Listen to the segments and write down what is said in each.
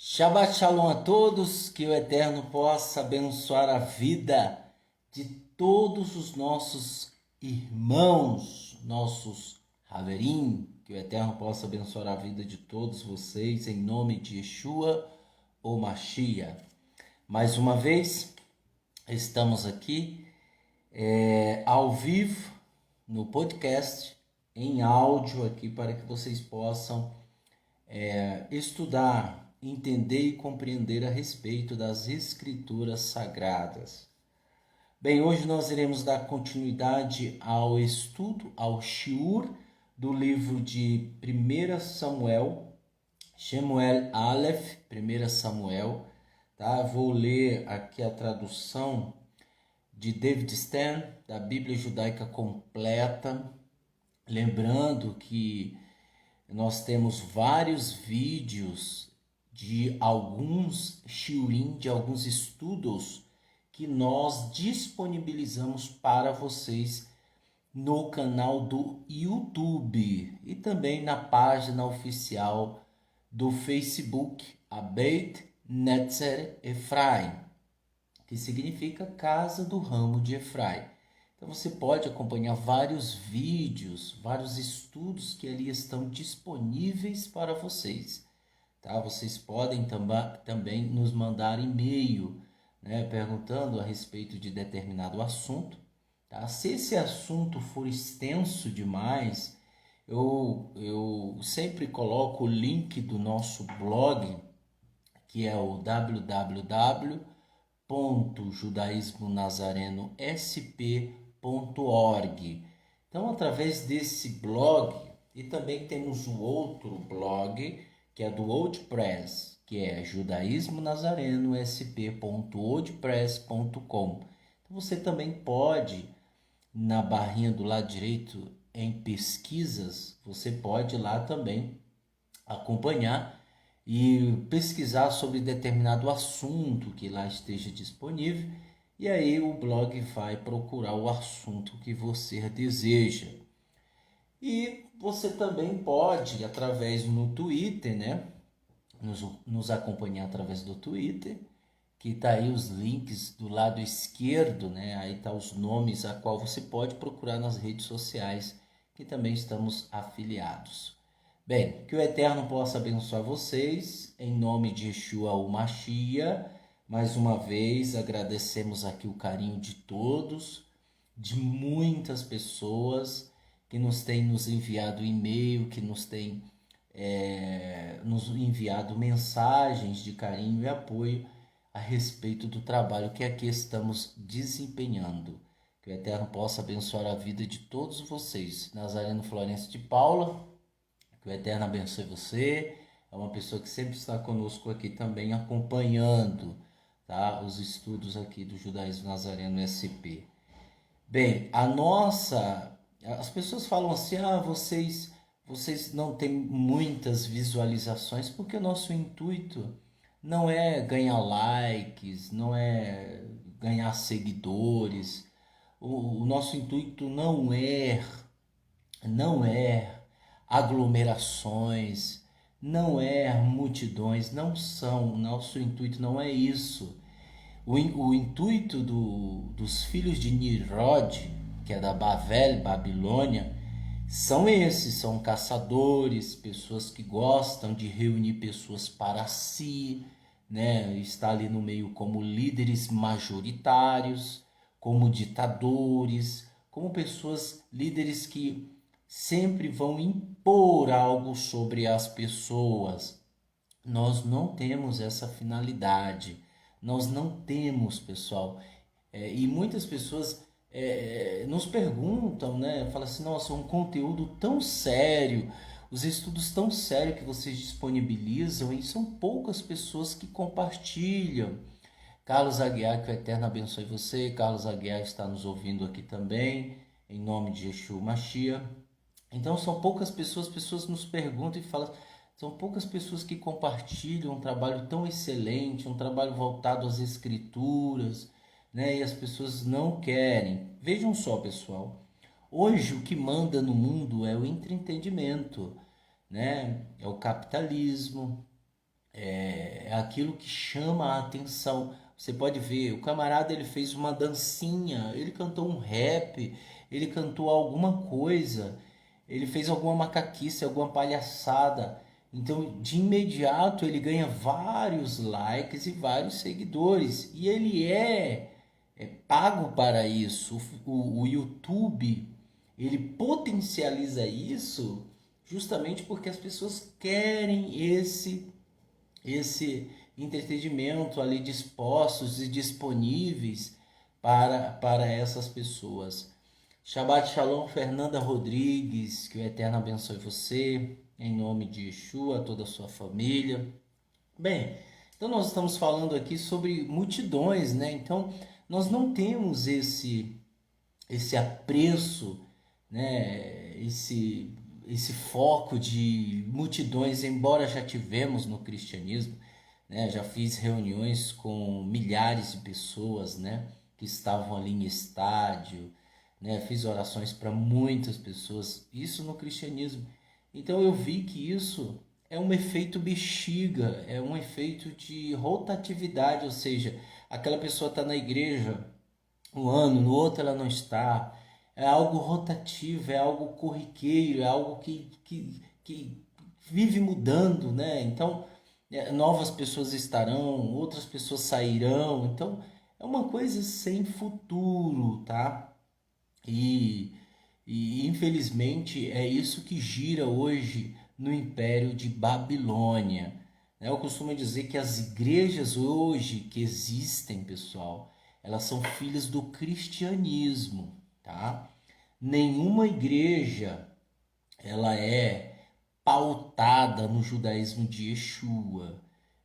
Shabbat Shalom a todos, que o Eterno possa abençoar a vida de todos os nossos irmãos, nossos Haverim, que o Eterno possa abençoar a vida de todos vocês, em nome de Yeshua ou Mashiach. Mais uma vez, estamos aqui ao vivo, no podcast, em áudio aqui, para que vocês possam estudar, entender e compreender a respeito das Escrituras Sagradas. Bem, hoje nós iremos dar continuidade ao estudo, ao shiur do livro de 1 Samuel, Shemuel Aleph, 1 Samuel, tá? Vou ler aqui a tradução de David Stern, da Bíblia Judaica Completa, lembrando que nós temos vários vídeos de alguns shiurim, de alguns estudos que nós disponibilizamos para vocês no canal do YouTube e também na página oficial do Facebook, Abeit Netzer Efraim, que significa Casa do Ramo de Efraim. Então você pode acompanhar vários vídeos, vários estudos que ali estão disponíveis para vocês. Tá? Vocês podem também nos mandar e-mail, né, perguntando a respeito de determinado assunto. Tá? Se esse assunto for extenso demais, eu sempre coloco o link do nosso blog, que é o www.judaismonazarenosp.org. Então, através desse blog, e também temos o outro blog, que é do WordPress, que é judaismonazarenosp.wordpress.com. Então, você também pode, na barrinha do lado direito, em pesquisas, você pode lá também acompanhar e pesquisar sobre determinado assunto que lá esteja disponível, e aí o blog vai procurar o assunto que você deseja. E você também pode, através no Twitter, né, nos acompanhar através do Twitter, que está aí os links do lado esquerdo, né, aí tá os nomes a qual você pode procurar nas redes sociais, que também estamos afiliados. Bem, que o Eterno possa abençoar vocês, em nome de Yeshua o Mashiach. Mais uma vez, agradecemos aqui o carinho de todos, de muitas pessoas que nos têm nos enviado e-mail, que nos têm nos enviado mensagens de carinho e apoio a respeito do trabalho que aqui estamos desempenhando. Que o Eterno possa abençoar a vida de todos vocês. Nazareno Florencio de Paula, que o Eterno abençoe você. É uma pessoa que sempre está conosco aqui também acompanhando, tá, os estudos aqui do Judaísmo Nazareno SP. Bem, as pessoas falam assim, vocês não têm muitas visualizações, porque o nosso intuito não é ganhar likes, não é ganhar seguidores. O nosso intuito não é aglomerações, não é multidões, não são. Nosso intuito não é isso. O intuito dos filhos de Nimrod, que é da Babilônia, são caçadores, pessoas que gostam de reunir pessoas para si, né? Está ali no meio como líderes majoritários, como ditadores, como pessoas, líderes que sempre vão impor algo sobre as pessoas. Nós não temos essa finalidade. Nós não temos, pessoal. E muitas pessoas nos perguntam, né? Falam assim, nossa, um conteúdo tão sério, os estudos tão sérios que vocês disponibilizam, e são poucas pessoas que compartilham. Carlos Aguiar, que o Eterno abençoe você. Carlos Aguiar está nos ouvindo aqui também, em nome de Yeshua Mashiach. Então são poucas pessoas nos perguntam e falam, são poucas pessoas que compartilham um trabalho tão excelente, um trabalho voltado às escrituras, né? E as pessoas não querem. Vejam só, pessoal, hoje o que manda no mundo é o entretenimento, né? É o capitalismo, é aquilo que chama a atenção. Você pode ver, o camarada ele fez uma dancinha, ele cantou um rap, ele cantou alguma coisa, ele fez alguma macaquice, alguma palhaçada. Então, de imediato, ele ganha vários likes e vários seguidores. E ele é pago para isso. O YouTube, ele potencializa isso justamente porque as pessoas querem esse entretenimento ali dispostos e disponíveis para essas pessoas. Shabbat Shalom, Fernanda Rodrigues, que o Eterno abençoe você, em nome de Yeshua, toda a sua família. Bem, então nós estamos falando aqui sobre multidões, né? Então nós não temos esse apreço, né? Esse foco de multidões, embora já tivemos no cristianismo, né? Já fiz reuniões com milhares de pessoas, né? Que estavam ali em estádio, né? Fiz orações para muitas pessoas, isso no cristianismo. Então eu vi que isso é um efeito bexiga, é um efeito de rotatividade, ou seja, aquela pessoa está na igreja um ano, no outro ela não está. É algo rotativo, é algo corriqueiro, é algo que vive mudando, né? Então, novas pessoas estarão, outras pessoas sairão. Então, é uma coisa sem futuro, tá? E, e infelizmente é isso que gira hoje no Império de Babilônia. Eu costumo dizer que as igrejas hoje que existem, pessoal, elas são filhas do cristianismo, tá? Nenhuma igreja ela é pautada no judaísmo de Yeshua.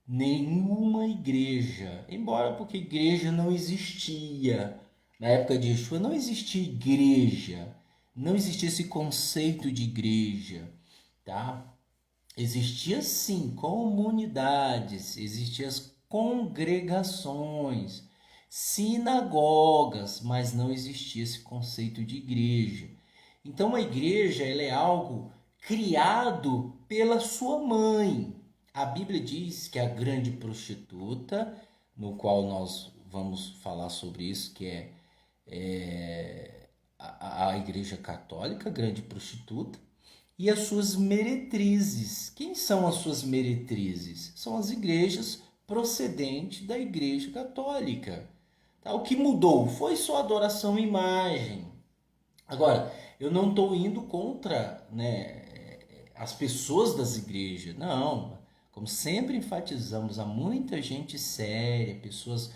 Nenhuma igreja, embora porque igreja não existia. Na época de Yeshua não existia igreja, não existia esse conceito de igreja, tá? Existia sim comunidades, existiam as congregações, sinagogas, mas não existia esse conceito de igreja. Então a igreja ela é algo criado pela sua mãe. A Bíblia diz que a grande prostituta, no qual nós vamos falar sobre isso, que a Igreja Católica, grande prostituta, e as suas meretrizes. Quem são as suas meretrizes? São as igrejas procedentes da Igreja Católica. Tá? O que mudou foi só adoração à imagem. Agora, eu não estou indo contra, né, as pessoas das igrejas. Não. Como sempre enfatizamos, há muita gente séria, pessoas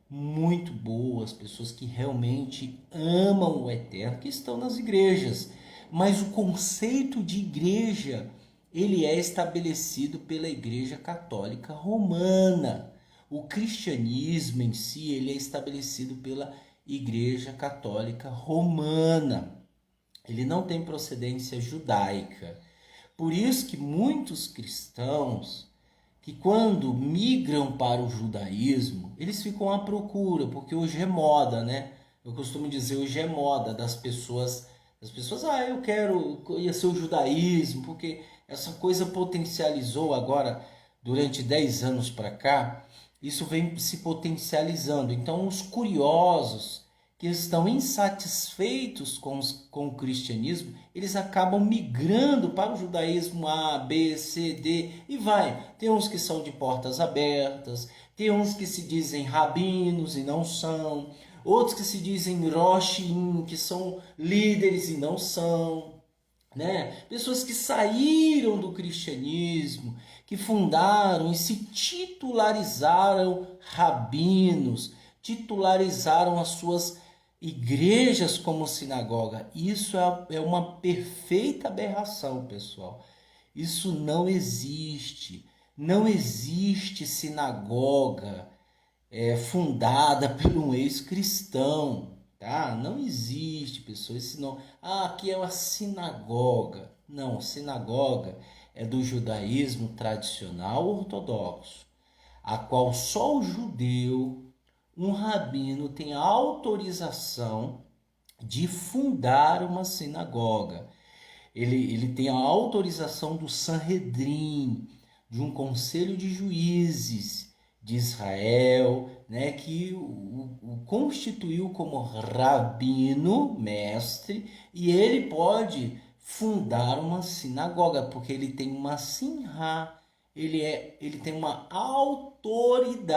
muito boas, pessoas que realmente amam o Eterno, que estão nas igrejas. Mas o conceito de igreja, ele é estabelecido pela Igreja Católica Romana. O cristianismo em si, ele é estabelecido pela Igreja Católica Romana. Ele não tem procedência judaica. Por isso que muitos cristãos que quando migram para o judaísmo, eles ficam à procura, porque hoje é moda, né? Eu costumo dizer, hoje é moda das pessoas, eu quero conhecer o judaísmo, porque essa coisa potencializou agora, durante 10 anos para cá, isso vem se potencializando. Então, os curiosos que estão insatisfeitos com o cristianismo, eles acabam migrando para o judaísmo A, B, C, D e vai. Tem uns que são de portas abertas, tem uns que se dizem rabinos e não são, outros que se dizem roshim, que são líderes e não são. Né? Pessoas que saíram do cristianismo, que fundaram e se titularizaram rabinos, titularizaram as suas igrejas como sinagoga. Isso é uma perfeita aberração, pessoal. Isso não existe. Não existe sinagoga fundada por um ex-cristão, tá? Não existe, pessoal, esse não. Ah, aqui é uma sinagoga. Não, sinagoga é do judaísmo tradicional ortodoxo, a qual só o judeu, um rabino, tem autorização de fundar uma sinagoga. Ele tem a autorização do Sanhedrin, de um conselho de juízes de Israel, né, que o constituiu como rabino, mestre, e ele pode fundar uma sinagoga, porque ele tem uma sinhá, ele tem uma autoridade.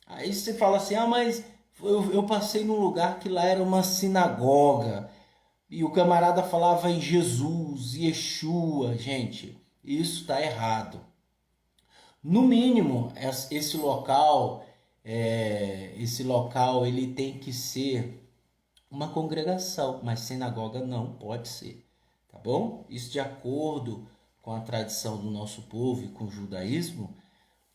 Aí você fala assim, mas eu passei num lugar que lá era uma sinagoga, e o camarada falava em Jesus, Yeshua. Gente, isso está errado. No mínimo, esse local ele tem que ser uma congregação, mas sinagoga não pode ser, tá bom? Isso de acordo com a tradição do nosso povo e com o judaísmo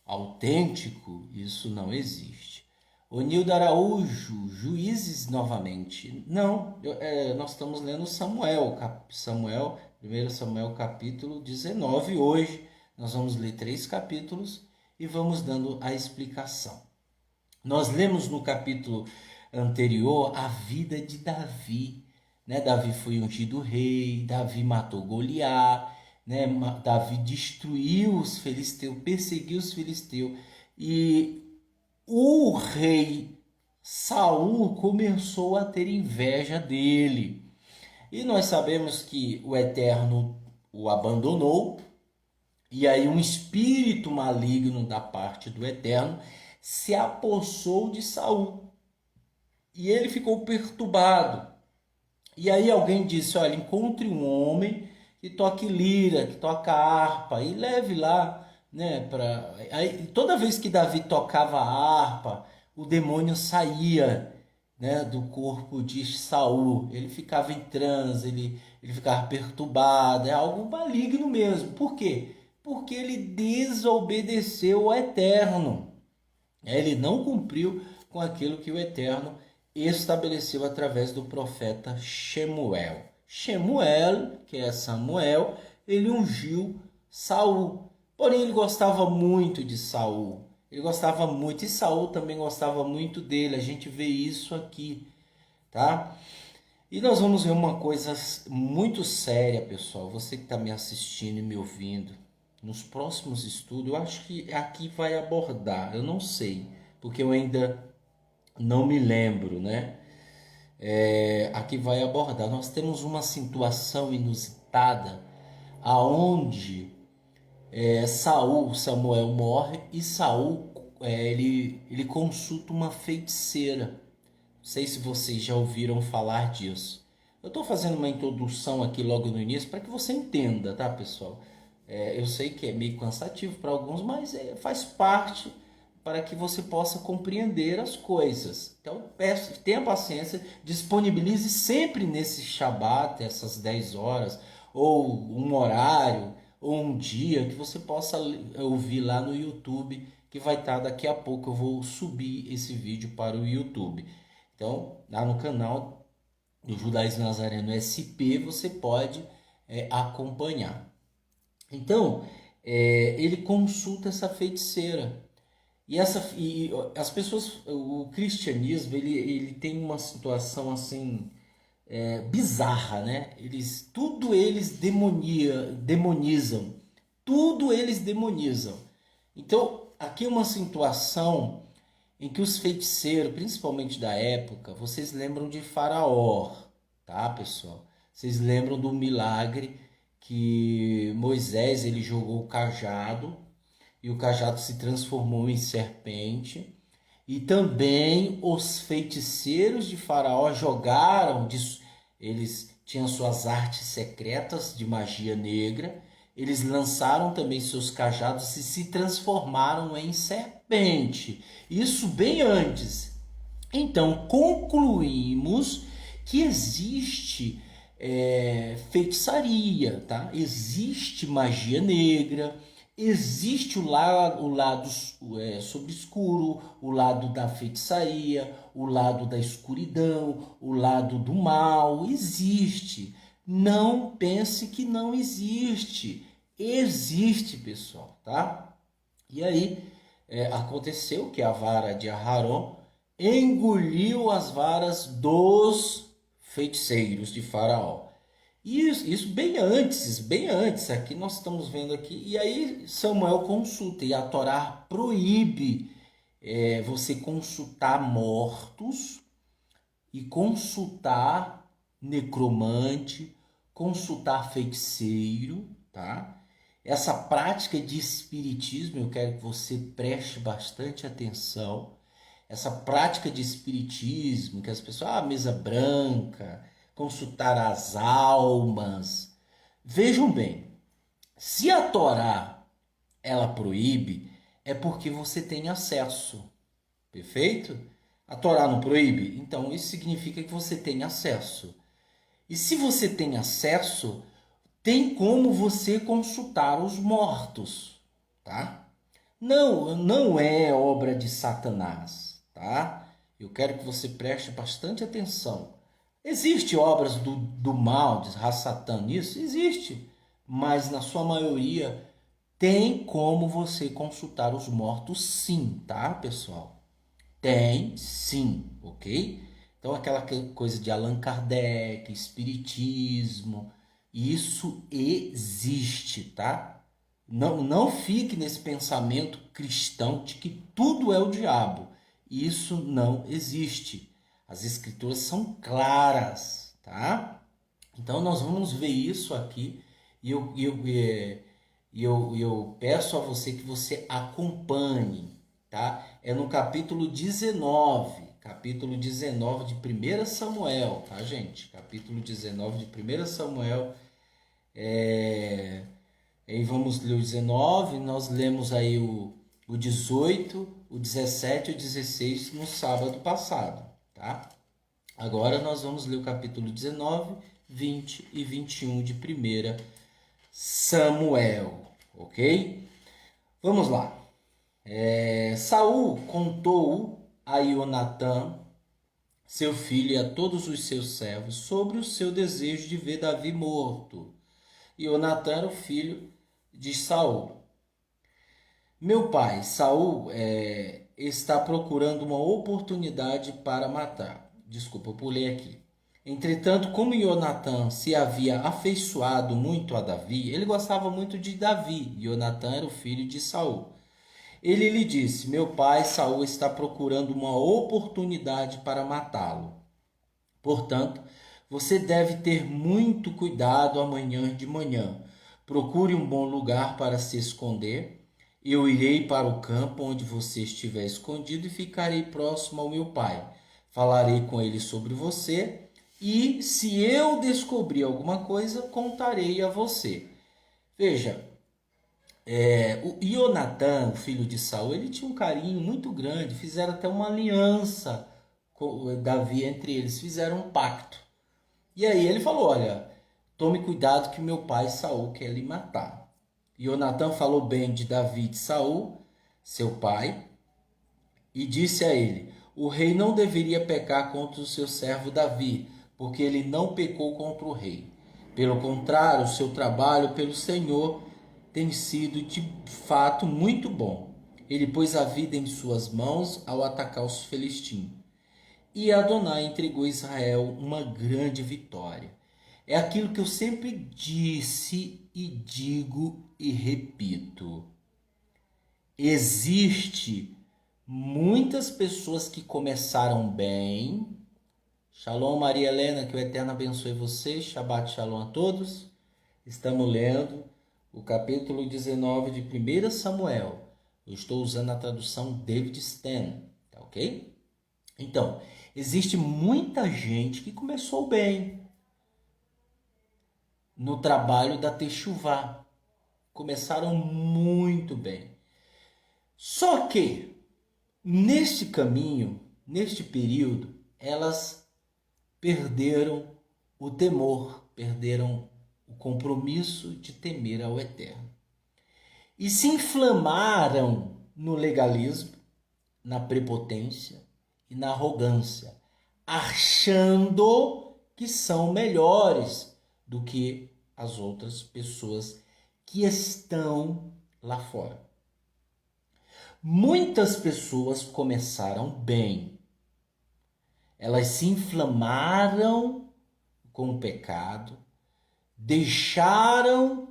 autêntico, isso não existe. Onildo Araújo, Juízes novamente. Não, nós estamos lendo Samuel, 1 Samuel capítulo 19 hoje. Nós vamos ler 3 capítulos e vamos dando a explicação. Nós lemos no capítulo anterior a vida de Davi. Né? Davi foi ungido rei, Davi matou Goliá, né? Davi destruiu os filisteus, perseguiu os filisteus. E o rei Saul começou a ter inveja dele. E nós sabemos que o Eterno o abandonou. E aí um espírito maligno da parte do Eterno se apossou de Saul. E ele ficou perturbado. E aí alguém disse, olha, encontre um homem que toque lira, que toca harpa, e leve lá, né, aí toda vez que Davi tocava a harpa, o demônio saía, né, do corpo de Saul. Ele ficava em transe, ele ficava perturbado, é algo maligno mesmo. Por quê? Porque ele desobedeceu ao Eterno. Ele não cumpriu com aquilo que o Eterno estabeleceu através do profeta Shemuel. Shemuel, que é Samuel, ele ungiu Saul. Porém, ele gostava muito de Saul. Ele gostava muito, e Saul também gostava muito dele. A gente vê isso aqui, tá? E nós vamos ver uma coisa muito séria, pessoal. Você que está me assistindo e me ouvindo, nos próximos estudos, eu acho que aqui vai abordar. Eu não sei, porque eu ainda não me lembro, né? Aqui vai abordar. Nós temos uma situação inusitada aonde Samuel morre e Saul ele consulta uma feiticeira. Não sei se vocês já ouviram falar disso. Eu estou fazendo uma introdução aqui logo no início para que você entenda, tá, pessoal? Eu sei que é meio cansativo para alguns, mas faz parte para que você possa compreender as coisas. Então, tenha paciência, disponibilize sempre nesse Shabat, essas 10 horas, ou um horário, ou um dia que você possa ouvir lá no YouTube, que vai estar daqui a pouco. Eu vou subir esse vídeo para o YouTube. Então, lá no canal do Judaísmo Nazareno SP, você pode acompanhar. Então, ele consulta essa feiticeira. E as pessoas, o cristianismo, ele tem uma situação assim bizarra, né? Tudo eles demonizam. Tudo eles demonizam. Então, aqui é uma situação em que os feiticeiros, principalmente da época, vocês lembram de Faraó, tá, pessoal? Vocês lembram do milagre que Moisés ele jogou o cajado e o cajado se transformou em serpente. E também os feiticeiros de Faraó eles tinham suas artes secretas de magia negra, eles lançaram também seus cajados e se transformaram em serpente. Isso bem antes. Então, concluímos que existe feitiçaria, tá? Existe magia negra, existe o lado obscuro, o lado da feitiçaria, o lado da escuridão, o lado do mal. Existe. Não pense que não existe. Existe, pessoal, tá? E aí aconteceu que a vara de Aharon engoliu as varas dos feiticeiros de Faraó. Isso bem antes, aqui nós estamos vendo aqui. E aí Samuel consulta, e a Torá proíbe você consultar mortos e consultar necromante, consultar feiticeiro, tá? Essa prática de espiritismo, eu quero que você preste bastante atenção. Essa prática de espiritismo, que as pessoas, mesa branca, consultar as almas. Vejam bem, se a Torá ela proíbe, é porque você tem acesso. Perfeito? A Torá não proíbe? Então isso significa que você tem acesso. E se você tem acesso, tem como você consultar os mortos, tá? Não é obra de Satanás, tá? Eu quero que você preste bastante atenção. Existe obras do mal, de Satã nisso? Existe. Mas na sua maioria tem como você consultar os mortos sim, tá, pessoal? Tem sim, ok? Então aquela coisa de Allan Kardec, espiritismo, isso existe, tá? Não fique nesse pensamento cristão de que tudo é o diabo. Isso não existe. As escrituras são claras, tá? Então nós vamos ver isso aqui e eu peço a você que você acompanhe, tá? É no capítulo 19 de 1 Samuel, tá, gente? Capítulo 19 de 1 Samuel. Aí vamos ler o 19, nós lemos aí o 18, o 17 e o 16 no sábado passado, tá? Agora nós vamos ler o capítulo 19, 20 e 21 de 1 Samuel, ok? Vamos lá. Saul contou a Ionatã, seu filho, e a todos os seus servos sobre o seu desejo de ver Davi morto. Ionatã era o filho de Saul. Meu pai, Saul, está procurando uma oportunidade para matar. Desculpa, eu pulei aqui. Entretanto, como Ionatã se havia afeiçoado muito a Davi, ele gostava muito de Davi. Ionatã era o filho de Saul. Ele lhe disse: meu pai, Saul, está procurando uma oportunidade para matá-lo. Portanto, você deve ter muito cuidado amanhã de manhã. Procure um bom lugar para se esconder. Eu irei para o campo onde você estiver escondido e ficarei próximo ao meu pai. Falarei com ele sobre você e, se eu descobrir alguma coisa, contarei a você. Veja, o Ionatã, o filho de Saul, ele tinha um carinho muito grande. Fizeram até uma aliança com Davi entre eles, fizeram um pacto. E aí ele falou: olha, tome cuidado que meu pai Saul quer lhe matar. Ionatã falou bem de Davi e de Saul, seu pai, e disse a ele: o rei não deveria pecar contra o seu servo Davi, porque ele não pecou contra o rei. Pelo contrário, o seu trabalho pelo Senhor tem sido de fato muito bom. Ele pôs a vida em suas mãos ao atacar os filisteus. E Adonai entregou a Israel uma grande vitória. É aquilo que eu sempre disse e digo e repito. Existe muitas pessoas que começaram bem. Shalom, Maria Helena, que o Eterno abençoe você. Shabbat Shalom a todos. Estamos lendo o capítulo 19 de 1 Samuel. Eu estou usando a tradução David Stan, tá ok? Então, existe muita gente que começou bem no trabalho da Techuvá. Começaram muito bem. Só que, neste caminho, neste período, elas perderam o temor, perderam o compromisso de temer ao Eterno. E se inflamaram no legalismo, na prepotência e na arrogância, achando que são melhores do que as outras pessoas que estão lá fora. Muitas pessoas começaram bem. Elas se inflamaram com o pecado, deixaram-se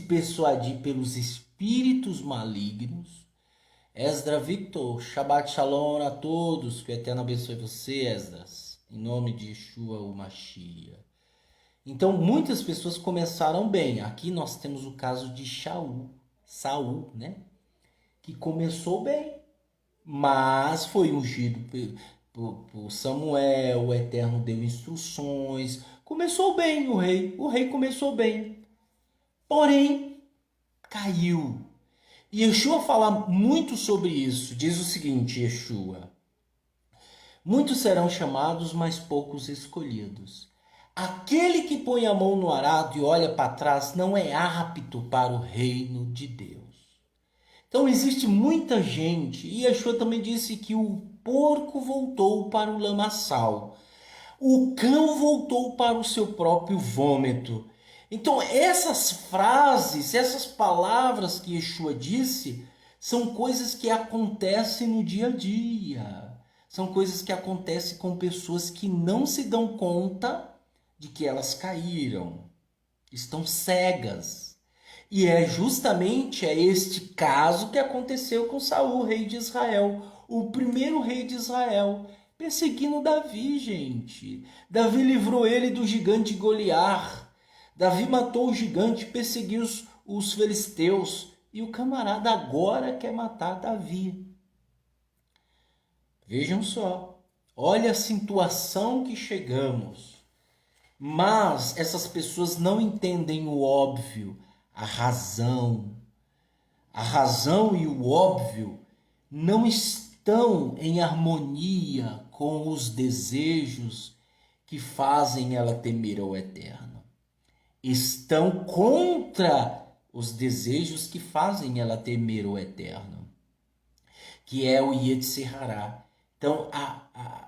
persuadir pelos espíritos malignos. Esdras Victor, Shabbat Shalom a todos, que o Eterno abençoe você, Esdras, em nome de Yeshua o Mashiach. Então, muitas pessoas começaram bem. Aqui nós temos o caso de Saul, né? Que começou bem, mas foi ungido por Samuel, o Eterno deu instruções, começou bem o rei começou bem, porém caiu. E Yeshua fala muito sobre isso, diz o seguinte, Yeshua: muitos serão chamados, mas poucos escolhidos. Aquele que põe a mão no arado e olha para trás não é apto para o reino de Deus. Então existe muita gente, e Yeshua também disse que o porco voltou para o lamaçal, o cão voltou para o seu próprio vômito. Então essas frases, essas palavras que Yeshua disse, são coisas que acontecem no dia a dia. São coisas que acontecem com pessoas que não se dão conta de que elas caíram, estão cegas. E é justamente este caso que aconteceu com Saul, rei de Israel, o primeiro rei de Israel, perseguindo Davi, gente. Davi livrou ele do gigante Goliar. Davi matou o gigante, perseguiu os filisteus, e o camarada agora quer matar Davi. Vejam só, olha a situação que chegamos. Mas essas pessoas não entendem o óbvio, a razão. A razão e o óbvio não estão em harmonia com os desejos que fazem ela temer ao Eterno. Estão contra os desejos que fazem ela temer o Eterno, que é o Yetzirará. Então,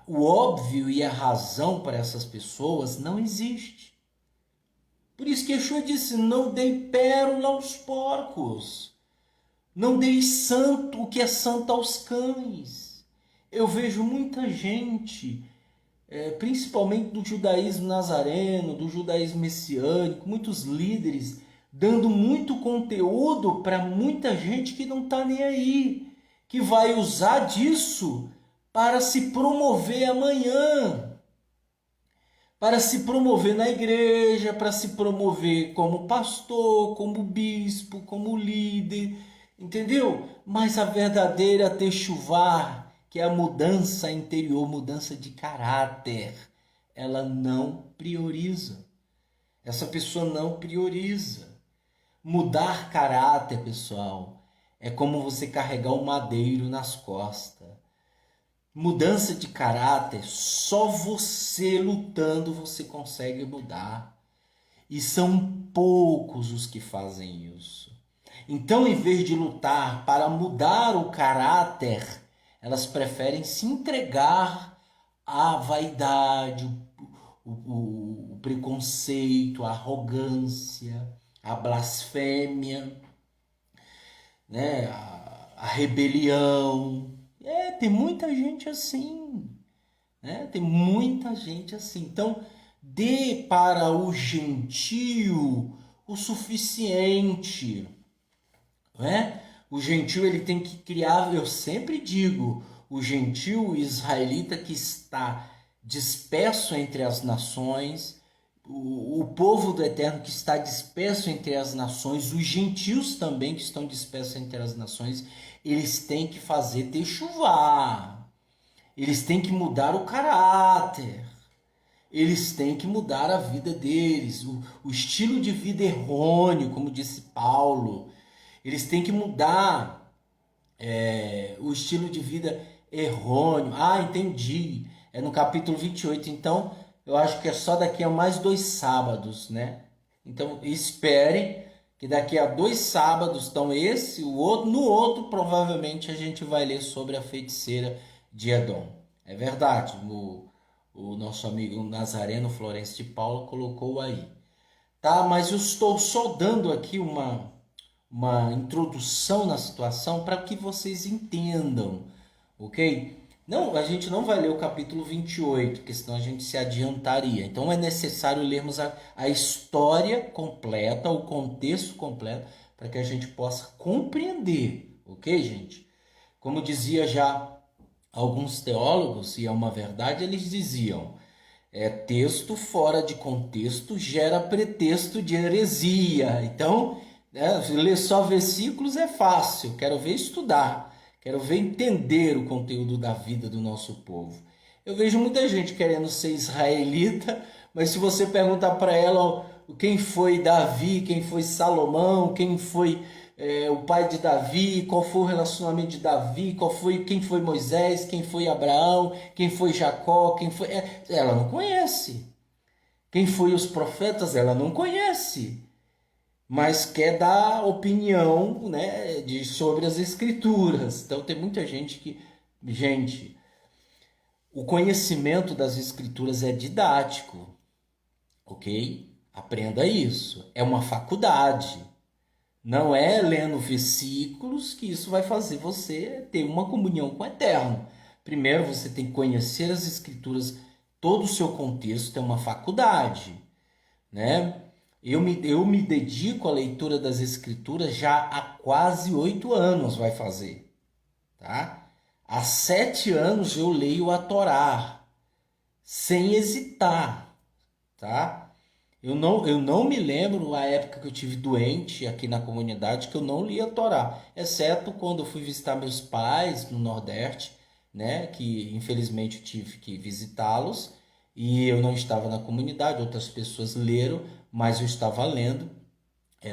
o óbvio e a razão para essas pessoas não existe. Por isso que Yeshua disse, não dei pérola aos porcos. Não dei santo, o que é santo aos cães. Eu vejo muita gente, principalmente do judaísmo nazareno, do judaísmo messiânico, muitos líderes, dando muito conteúdo para muita gente que não está nem aí, que vai usar disso para se promover amanhã, para se promover na igreja, para se promover como pastor, como bispo, como líder, entendeu? Mas a verdadeira techuvá, que é a mudança interior, mudança de caráter, ela não prioriza. Essa pessoa não prioriza. Mudar caráter, pessoal, é como você carregar um madeiro nas costas. Mudança de caráter, só você lutando você consegue mudar. E são poucos os que fazem isso. Então, em vez de lutar para mudar o caráter, elas preferem se entregar à vaidade, o preconceito, a arrogância, a blasfêmia, né? A rebelião. Tem muita gente assim, né? Tem muita gente assim. Então, dê para o gentio o suficiente, né? O gentio ele tem que criar, eu sempre digo, o gentio israelita que está disperso entre as nações, o povo do Eterno que está disperso entre as nações, os gentios também que estão dispersos entre as nações, eles têm que fazer techuvá, eles têm que mudar o caráter, eles têm que mudar a vida deles, o estilo de vida errôneo, como disse Paulo, eles têm que mudar o estilo de vida errôneo. Ah, entendi, é no capítulo 28, então eu acho que é só daqui a mais 2 sábados, né? Então esperem que daqui a 2 sábados, então esse, o outro, no outro provavelmente a gente vai ler sobre a feiticeira de Edom. É verdade, o nosso amigo Nazareno Florencio de Paula colocou aí. Tá, mas eu estou só dando aqui uma introdução na situação para que vocês entendam, ok? Não, a gente não vai ler o capítulo 28, porque senão a gente se adiantaria. Então é necessário lermos a história completa, o contexto completo, para que a gente possa compreender, ok, gente? Como dizia já alguns teólogos, e é uma verdade, eles diziam: texto fora de contexto gera pretexto de heresia. Então, ler só versículos é fácil. Quero ver estudar. Quero ver entender o conteúdo da vida do nosso povo. Eu vejo muita gente querendo ser israelita, mas se você perguntar para ela quem foi Davi, quem foi Salomão, quem foi o pai de Davi, qual foi o relacionamento de Davi, quem foi Moisés, quem foi Abraão, quem foi Jacó, quem foi... ela não conhece. Quem foi os profetas, ela não conhece. Mas quer dar opinião, né, sobre as escrituras. Então tem muita gente que... Gente, o conhecimento das escrituras é didático, ok? Aprenda isso. É uma faculdade. Não é lendo versículos que isso vai fazer você ter uma comunhão com o Eterno. Primeiro você tem que conhecer as Escrituras, todo o seu contexto, é uma faculdade, né? Eu me dedico à leitura das Escrituras já há quase 8 anos, vai fazer, tá? Há 7 anos eu leio a Torá, sem hesitar, tá? Eu não me lembro a época que eu tive doente aqui na comunidade que eu não lia a Torá, exceto quando eu fui visitar meus pais no Nordeste, né, que infelizmente eu tive que visitá-los e eu não estava na comunidade, outras pessoas leram, mas eu estava lendo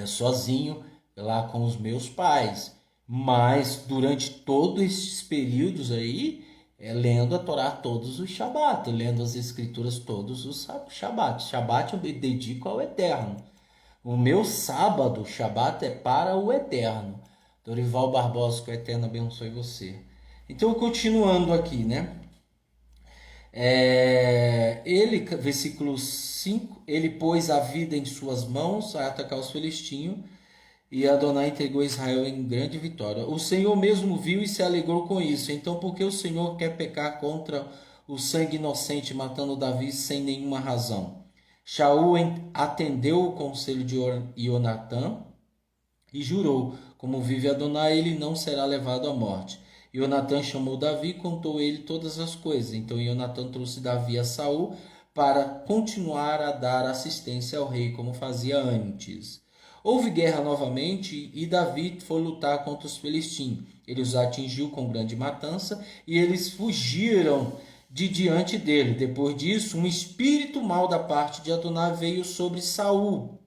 sozinho lá com os meus pais. Mas durante todos esses períodos aí, lendo a Torá todos os Shabat, lendo as Escrituras todos os Shabat. Shabat eu me dedico ao Eterno. O meu sábado, Shabat, é para o Eterno. Dorival Barbosa, que o Eterno abençoe você. Então, continuando aqui, né? Versículo 5, ele pôs a vida em suas mãos a atacar os filisteus, e Adonai entregou Israel em grande vitória. O Senhor mesmo viu e se alegrou com isso. Então, por que o Senhor quer pecar contra o sangue inocente, matando Davi sem nenhuma razão? Shaul atendeu o conselho de Ionatã e jurou: como vive Adonai, ele não será levado à morte. Ionatã chamou Davi e contou ele todas as coisas. Então Ionatã trouxe Davi a Saul para continuar a dar assistência ao rei como fazia antes. Houve guerra novamente e Davi foi lutar contra os filisteus. Ele os atingiu com grande matança e eles fugiram de diante dele. Depois disso, um espírito mau da parte de Adonai veio sobre Saul.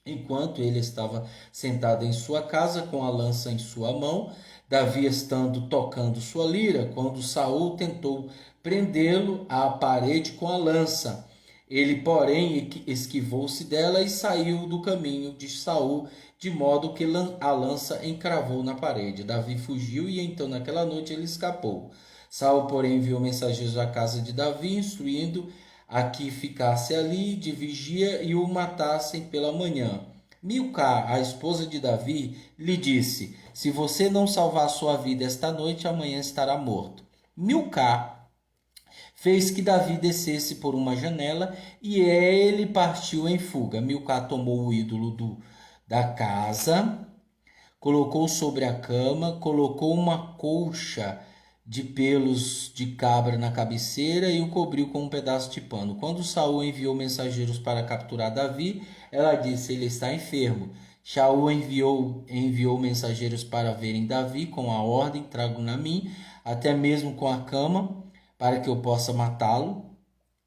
Enquanto ele estava sentado em sua casa com a lança em sua mão, Davi estando tocando sua lira, quando Saul tentou prendê-lo à parede com a lança. Ele, porém, esquivou-se dela e saiu do caminho de Saul, de modo que a lança encravou na parede. Davi fugiu e então naquela noite ele escapou. Saul, porém, enviou mensageiros à casa de Davi, instruindo a que ficasse ali de vigia e o matassem pela manhã. Milcá, a esposa de Davi, lhe disse: se você não salvar sua vida esta noite, amanhã estará morto. Milcá fez que Davi descesse por uma janela e ele partiu em fuga. Milcá tomou o ídolo da casa, colocou sobre a cama, colocou uma colcha de pelos de cabra na cabeceira e o cobriu com um pedaço de pano. Quando Saul enviou mensageiros para capturar Davi, ela disse: ele está enfermo. Saul enviou mensageiros para verem Davi com a ordem: tragam-na a mim, até mesmo com a cama, para que eu possa matá-lo.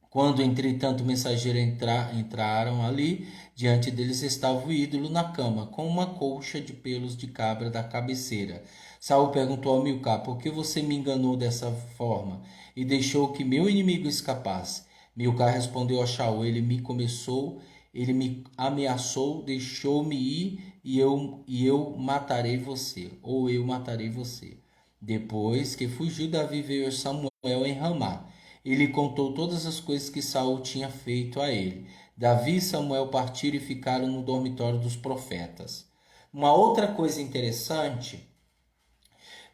Quando, entretanto, o mensageiro entraram ali, diante deles estava o ídolo na cama, com uma colcha de pelos de cabra da cabeceira. Saul perguntou a Milcá: por que você me enganou dessa forma e deixou que meu inimigo escapasse? Milcá respondeu a Saul: ele me ameaçou, deixou-me ir e eu matarei você, ou eu matarei você. Depois que fugiu, Davi veio a Samuel em Ramá. Ele contou todas as coisas que Saul tinha feito a ele. Davi e Samuel partiram e ficaram no dormitório dos profetas. Uma outra coisa interessante,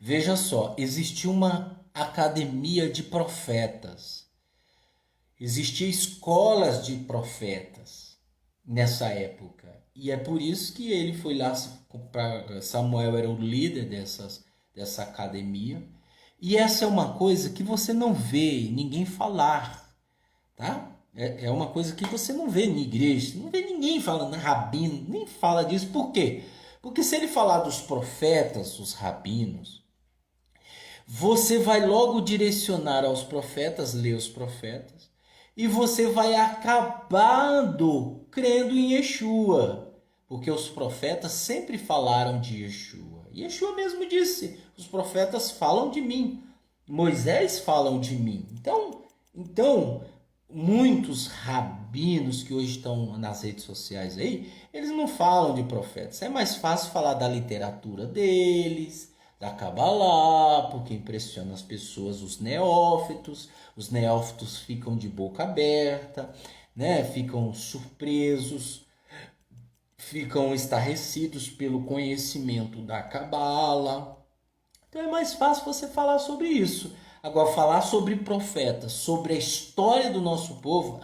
veja só, existiu academia de profetas. Existiam escolas de profetas nessa época. E é por isso que ele foi lá, Samuel era o líder dessa academia. E essa é uma coisa que você não vê ninguém falar, tá? É uma coisa que você não vê na igreja, não vê ninguém falando, rabino, nem fala disso. Por quê? Porque se ele falar dos profetas, os rabinos, você vai logo direcionar aos profetas, ler os profetas, e você vai acabando crendo em Yeshua, porque os profetas sempre falaram de Yeshua. Yeshua mesmo disse, os profetas falam de mim, Moisés falam de mim. Então muitos rabinos que hoje estão nas redes sociais aí, eles não falam de profetas. É mais fácil falar da literatura deles, da Kabbalah, porque impressiona as pessoas, os neófitos. Os neófitos ficam de boca aberta, né? Ficam surpresos, ficam estarrecidos pelo conhecimento da Kabbalah. Então é mais fácil você falar sobre isso. Agora, falar sobre profetas, sobre a história do nosso povo,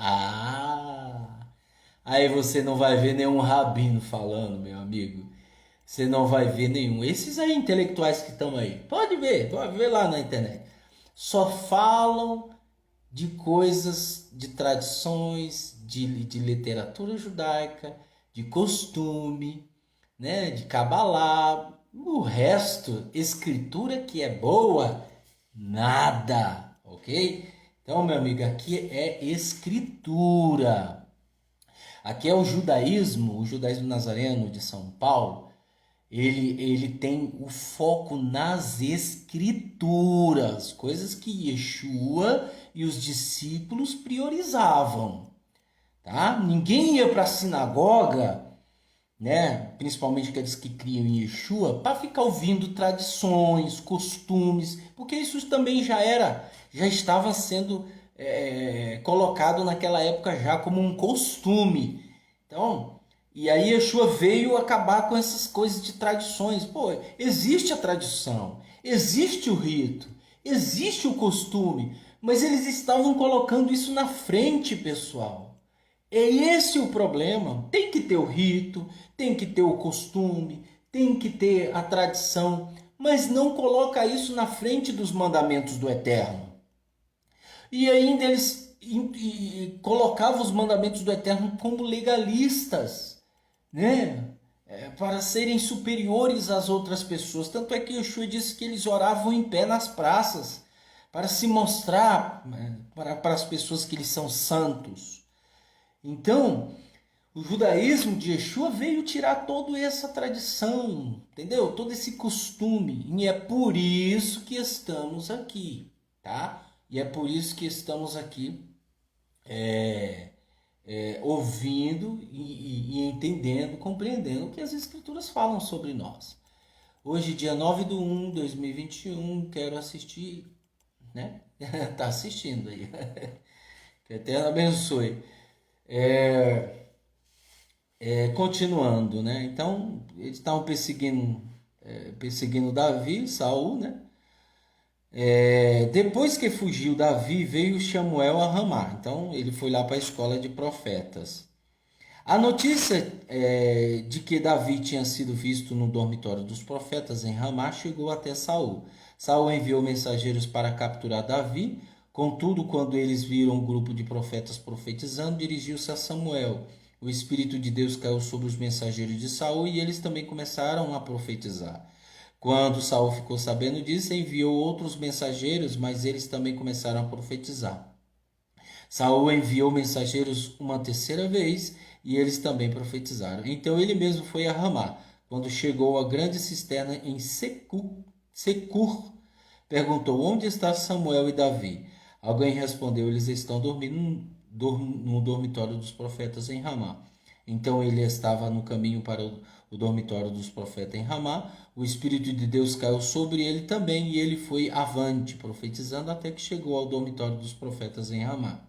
aí você não vai ver nenhum rabino falando, meu amigo. Você não vai ver nenhum. Esses aí intelectuais que estão aí, pode ver lá na internet. Só falam de coisas, de tradições, de literatura judaica, de costume, né, de Kabbalah. O resto, escritura que é boa, nada, ok? Então, meu amigo, aqui é escritura. Aqui é o judaísmo nazareno de São Paulo. Ele tem o foco nas escrituras, coisas que Yeshua e os discípulos priorizavam, tá? Ninguém ia para a sinagoga, né? Principalmente aqueles que criam em Yeshua, para ficar ouvindo tradições, costumes, porque isso também já estava sendo colocado naquela época já como um costume. Então, e aí Yeshua veio acabar com essas coisas de tradições. Pô, existe a tradição, existe o rito, existe o costume, mas eles estavam colocando isso na frente, pessoal. É esse o problema. Tem que ter o rito, tem que ter o costume, tem que ter a tradição, mas não coloca isso na frente dos mandamentos do Eterno. E ainda eles colocavam os mandamentos do Eterno como legalistas, né? Para serem superiores às outras pessoas. Tanto é que Yeshua disse que eles oravam em pé nas praças, para se mostrar para as pessoas que eles são santos. Então, o judaísmo de Yeshua veio tirar toda essa tradição, entendeu? Todo esse costume. E é por isso que estamos aqui, tá? E é por isso que estamos aqui ouvindo e entendendo, compreendendo o que as Escrituras falam sobre nós. Hoje, dia 9/1/2021, quero assistir, né? Tá assistindo aí. Que Eterno abençoe. Continuando, né? Então, eles estavam perseguindo Davi, Saul, né? Depois que fugiu Davi, veio Samuel a Ramá. Então, ele foi lá para a escola de profetas. A notícia de que Davi tinha sido visto no dormitório dos profetas em Ramá chegou até Saul. Saul enviou mensageiros para capturar Davi. Contudo, quando eles viram um grupo de profetas profetizando, dirigiu-se a Samuel. O Espírito de Deus caiu sobre os mensageiros de Saul e eles também começaram a profetizar. Quando Saul ficou sabendo disso, enviou outros mensageiros, mas eles também começaram a profetizar. Saul enviou mensageiros uma terceira vez e eles também profetizaram. Então ele mesmo foi a Ramá. Quando chegou à grande cisterna em Secur, perguntou: onde está Samuel e Davi? Alguém respondeu: eles estão dormindo no dormitório dos profetas em Ramá. Então ele estava no caminho para o dormitório dos profetas em Ramá. O Espírito de Deus caiu sobre ele também e ele foi avante, profetizando até que chegou ao dormitório dos profetas em Ramá.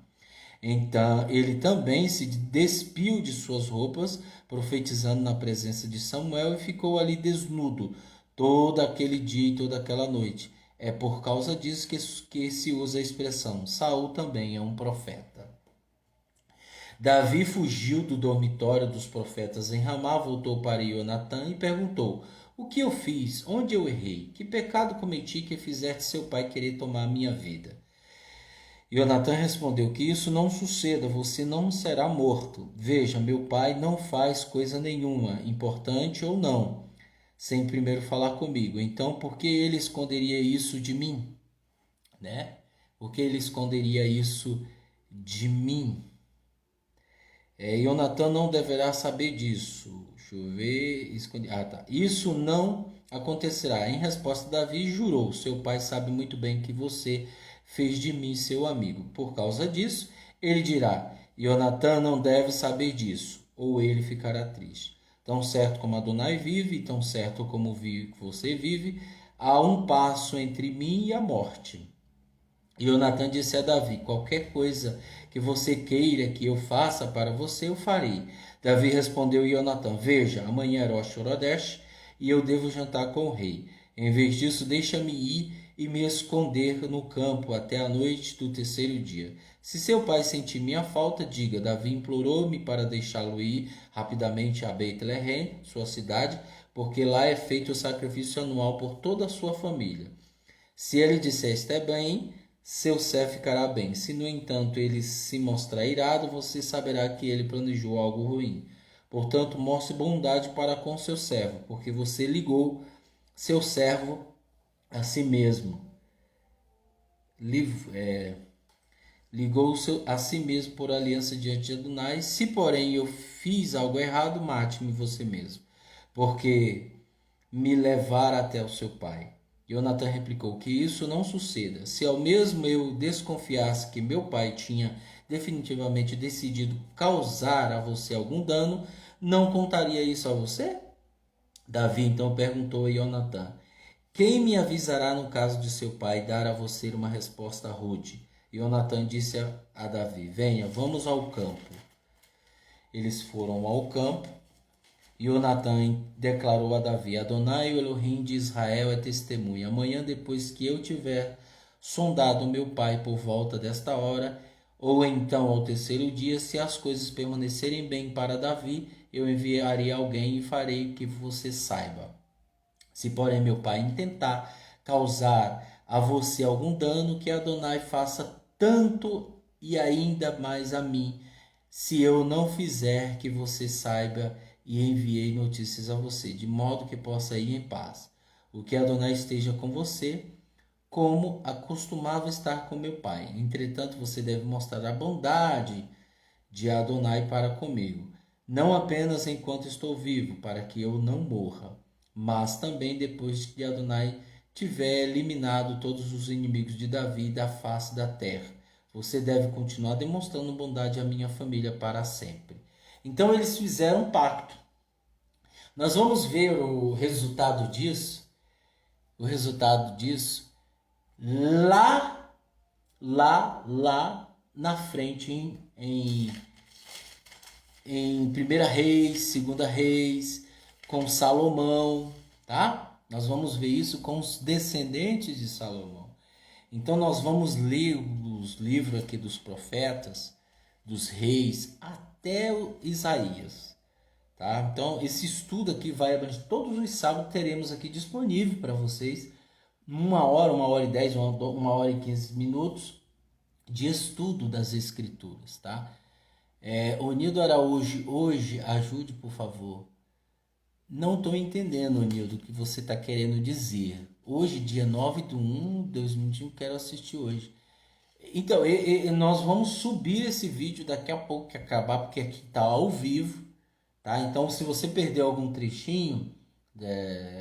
Então ele também se despiu de suas roupas, profetizando na presença de Samuel, e ficou ali desnudo todo aquele dia e toda aquela noite. É por causa disso que se usa a expressão Saul também é um profeta. Davi fugiu do dormitório dos profetas em Ramá, voltou para Ionatã e perguntou: O que eu fiz? Onde eu errei? Que pecado cometi que fizeste seu pai querer tomar a minha vida? Ionatã respondeu: Que isso não suceda, você não será morto. Veja, meu pai não faz coisa nenhuma, importante ou não, sem primeiro falar comigo. Então, por que ele esconderia isso de mim? Né? Por que ele esconderia isso de mim? Ionatã não deverá saber disso. Deixa eu ver. Tá. Isso não acontecerá. Em resposta, Davi jurou: Seu pai sabe muito bem que você fez de mim seu amigo. Por causa disso, ele dirá: Ionatã não deve saber disso, ou ele ficará triste. Tão certo como Adonai vive, tão certo como você vive, há um passo entre mim e a morte. Ionatã disse a Davi: Qualquer coisa que você queira que eu faça para você, eu farei. Davi respondeu a Ionatã: Veja, amanhã é Rosh Chodesh e eu devo jantar com o rei. Em vez disso, deixa-me ir e me esconder no campo até a noite do terceiro dia. Se seu pai sentir minha falta, diga: Davi implorou-me para deixá-lo ir rapidamente a Beit-Lehem, sua cidade, porque lá é feito o sacrifício anual por toda a sua família. Se ele disser: Está bem, seu servo ficará bem. Se, no entanto, ele se mostrar irado, você saberá que ele planejou algo ruim. Portanto, mostre bondade para com seu servo, porque você ligou seu servo a si mesmo. Ligou a si mesmo por aliança diante de Adonai. Se, porém, eu fiz algo errado, mate-me você mesmo, porque me levar até o seu pai. Ionatã replicou: Que isso não suceda. Se ao mesmo eu desconfiasse que meu pai tinha definitivamente decidido causar a você algum dano, não contaria isso a você? Davi então perguntou a Ionatã: Quem me avisará no caso de seu pai dar a você uma resposta rude? Ionatã disse a Davi: Venha, vamos ao campo. Eles foram ao campo. Ionatã declarou a Davi: Adonai, o Elohim de Israel, é testemunha. Amanhã, depois que eu tiver sondado meu pai por volta desta hora, ou então ao terceiro dia, se as coisas permanecerem bem para Davi, eu enviarei alguém e farei que você saiba. Se, porém, meu pai intentar causar a você algum dano, que Adonai faça tanto e ainda mais a mim, se eu não fizer que você saiba e enviei notícias a você, de modo que possa ir em paz. O que Adonai esteja com você, como acostumava estar com meu pai. Entretanto, você deve mostrar a bondade de Adonai para comigo, não apenas enquanto estou vivo, para que eu não morra, mas também depois que Adonai tiver eliminado todos os inimigos de Davi da face da terra. Você deve continuar demonstrando bondade à minha família para sempre. Então eles fizeram um pacto. Nós vamos ver o resultado disso. O resultado disso lá na frente em 1 Reis, 2 Reis, com Salomão, tá? Nós vamos ver isso com os descendentes de Salomão. Então nós vamos ler os livros aqui dos profetas, dos reis, até o Isaías, tá? Então esse estudo aqui vai abranger, todos os sábados teremos aqui disponível para vocês, 1 hora e 10, 1 hora e 15 minutos de estudo das escrituras, tá? Onildo Araújo, hoje, ajude por favor. Não estou entendendo, Onildo, o que você está querendo dizer. Hoje, dia 9/1/2021, quero assistir hoje. Então, nós vamos subir esse vídeo daqui a pouco que acabar, porque aqui está ao vivo, tá? Então, se você perdeu algum trechinho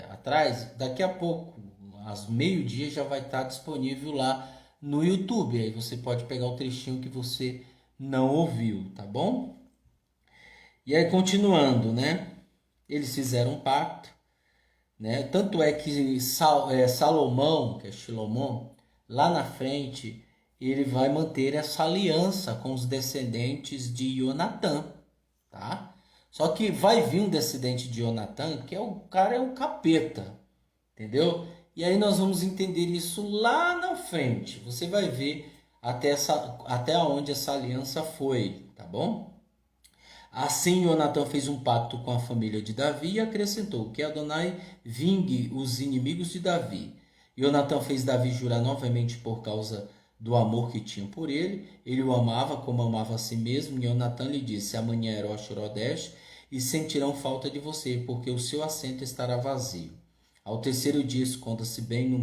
atrás, daqui a pouco, às meio-dia, já vai estar disponível lá no YouTube. Aí você pode pegar o trechinho que você não ouviu, tá bom? E aí, continuando, né? Eles fizeram um pacto, né? Tanto é que Salomão, que é Shilomon, lá na frente, ele vai manter essa aliança com os descendentes de Ionatã, tá? Só que vai vir um descendente de Ionatã, que é o cara é um capeta, entendeu? E aí nós vamos entender isso lá na frente. Você vai ver até onde essa aliança foi, tá bom? Assim, Jonatã fez um pacto com a família de Davi e acrescentou que Adonai vingue os inimigos de Davi. Jonatã fez Davi jurar novamente por causa do amor que tinha por ele. Ele o amava como amava a si mesmo. E Jonatã lhe disse: amanhã é Rosh Chodesh e sentirão falta de você, porque o seu assento estará vazio. Ao terceiro dia, esconda-se bem no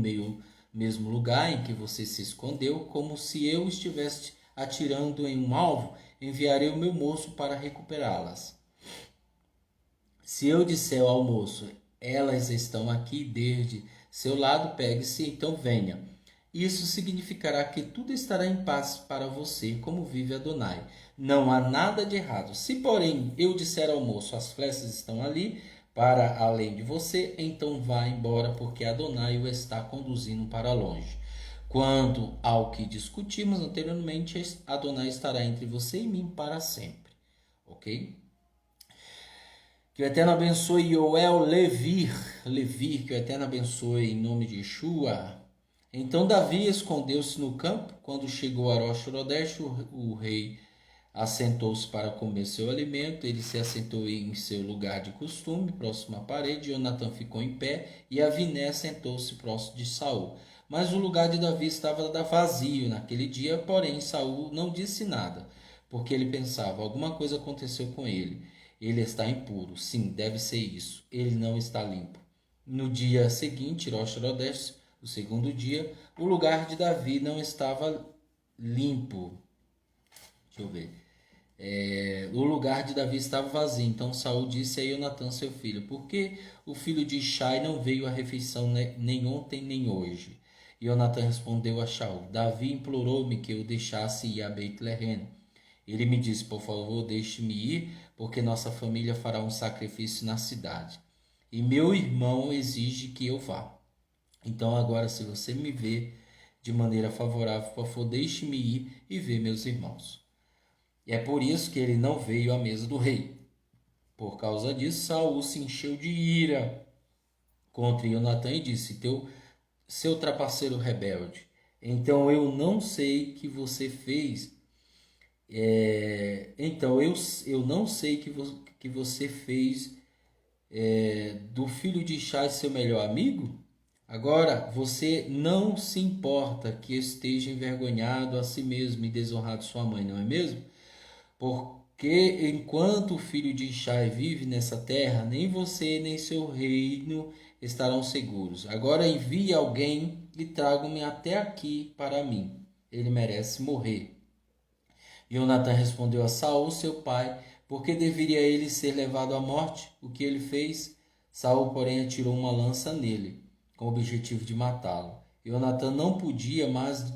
mesmo lugar em que você se escondeu, como se eu estivesse atirando em um alvo. Enviarei o meu moço para recuperá-las. Se eu disser ao moço, elas estão aqui desde seu lado, pegue-se, então venha. Isso significará que tudo estará em paz para você, como vive Adonai. Não há nada de errado. Se, porém, eu disser ao moço, as flechas estão ali, para além de você, então vá embora, porque Adonai o está conduzindo para longe. Quanto ao que discutimos anteriormente, Adonai estará entre você e mim para sempre. Ok? Que o Eterno abençoe Yoel Levi, que o Eterno abençoe em nome de Yeshua. Então Davi escondeu-se no campo. Quando chegou a Rosh Chodesh, o rei assentou-se para comer seu alimento. Ele se assentou em seu lugar de costume, próximo à parede. Jonatã ficou em pé e Aviné sentou-se próximo de Saul. Mas o lugar de Davi estava vazio naquele dia, porém Saul não disse nada, porque ele pensava: alguma coisa aconteceu com ele. Ele está impuro. Sim, deve ser isso. Ele não está limpo. No dia seguinte, Rosh Chodesh, o segundo dia, o lugar de Davi não estava limpo. Deixa eu ver. O lugar de Davi estava vazio. Então Saul disse a Jonatã, seu filho: por que o filho de Ishai não veio à refeição nem ontem nem hoje? Jonatã respondeu a Saul: Davi implorou-me que eu deixasse ir a Beit-Lehem. Ele me disse: por favor, deixe-me ir, porque nossa família fará um sacrifício na cidade. E meu irmão exige que eu vá. Então agora, se você me vê de maneira favorável, por favor, deixe-me ir e ver meus irmãos. E é por isso que ele não veio à mesa do rei. Por causa disso, Saul se encheu de ira contra Jonatã e disse: seu trapaceiro rebelde, então eu não sei que você fez. Então eu não sei que você fez do filho de Ishai seu melhor amigo? Agora você não se importa que esteja envergonhado a si mesmo e desonrado sua mãe, não é mesmo? Porque enquanto o filho de Ishai vive nessa terra, nem você nem seu reino estarão seguros. Agora envie alguém e traga-me até aqui para mim. Ele merece morrer. Jonatã respondeu a Saul, seu pai: por que deveria ele ser levado à morte? O que ele fez? Saul, porém, atirou uma lança nele, com o objetivo de matá-lo. Jonatã não podia mais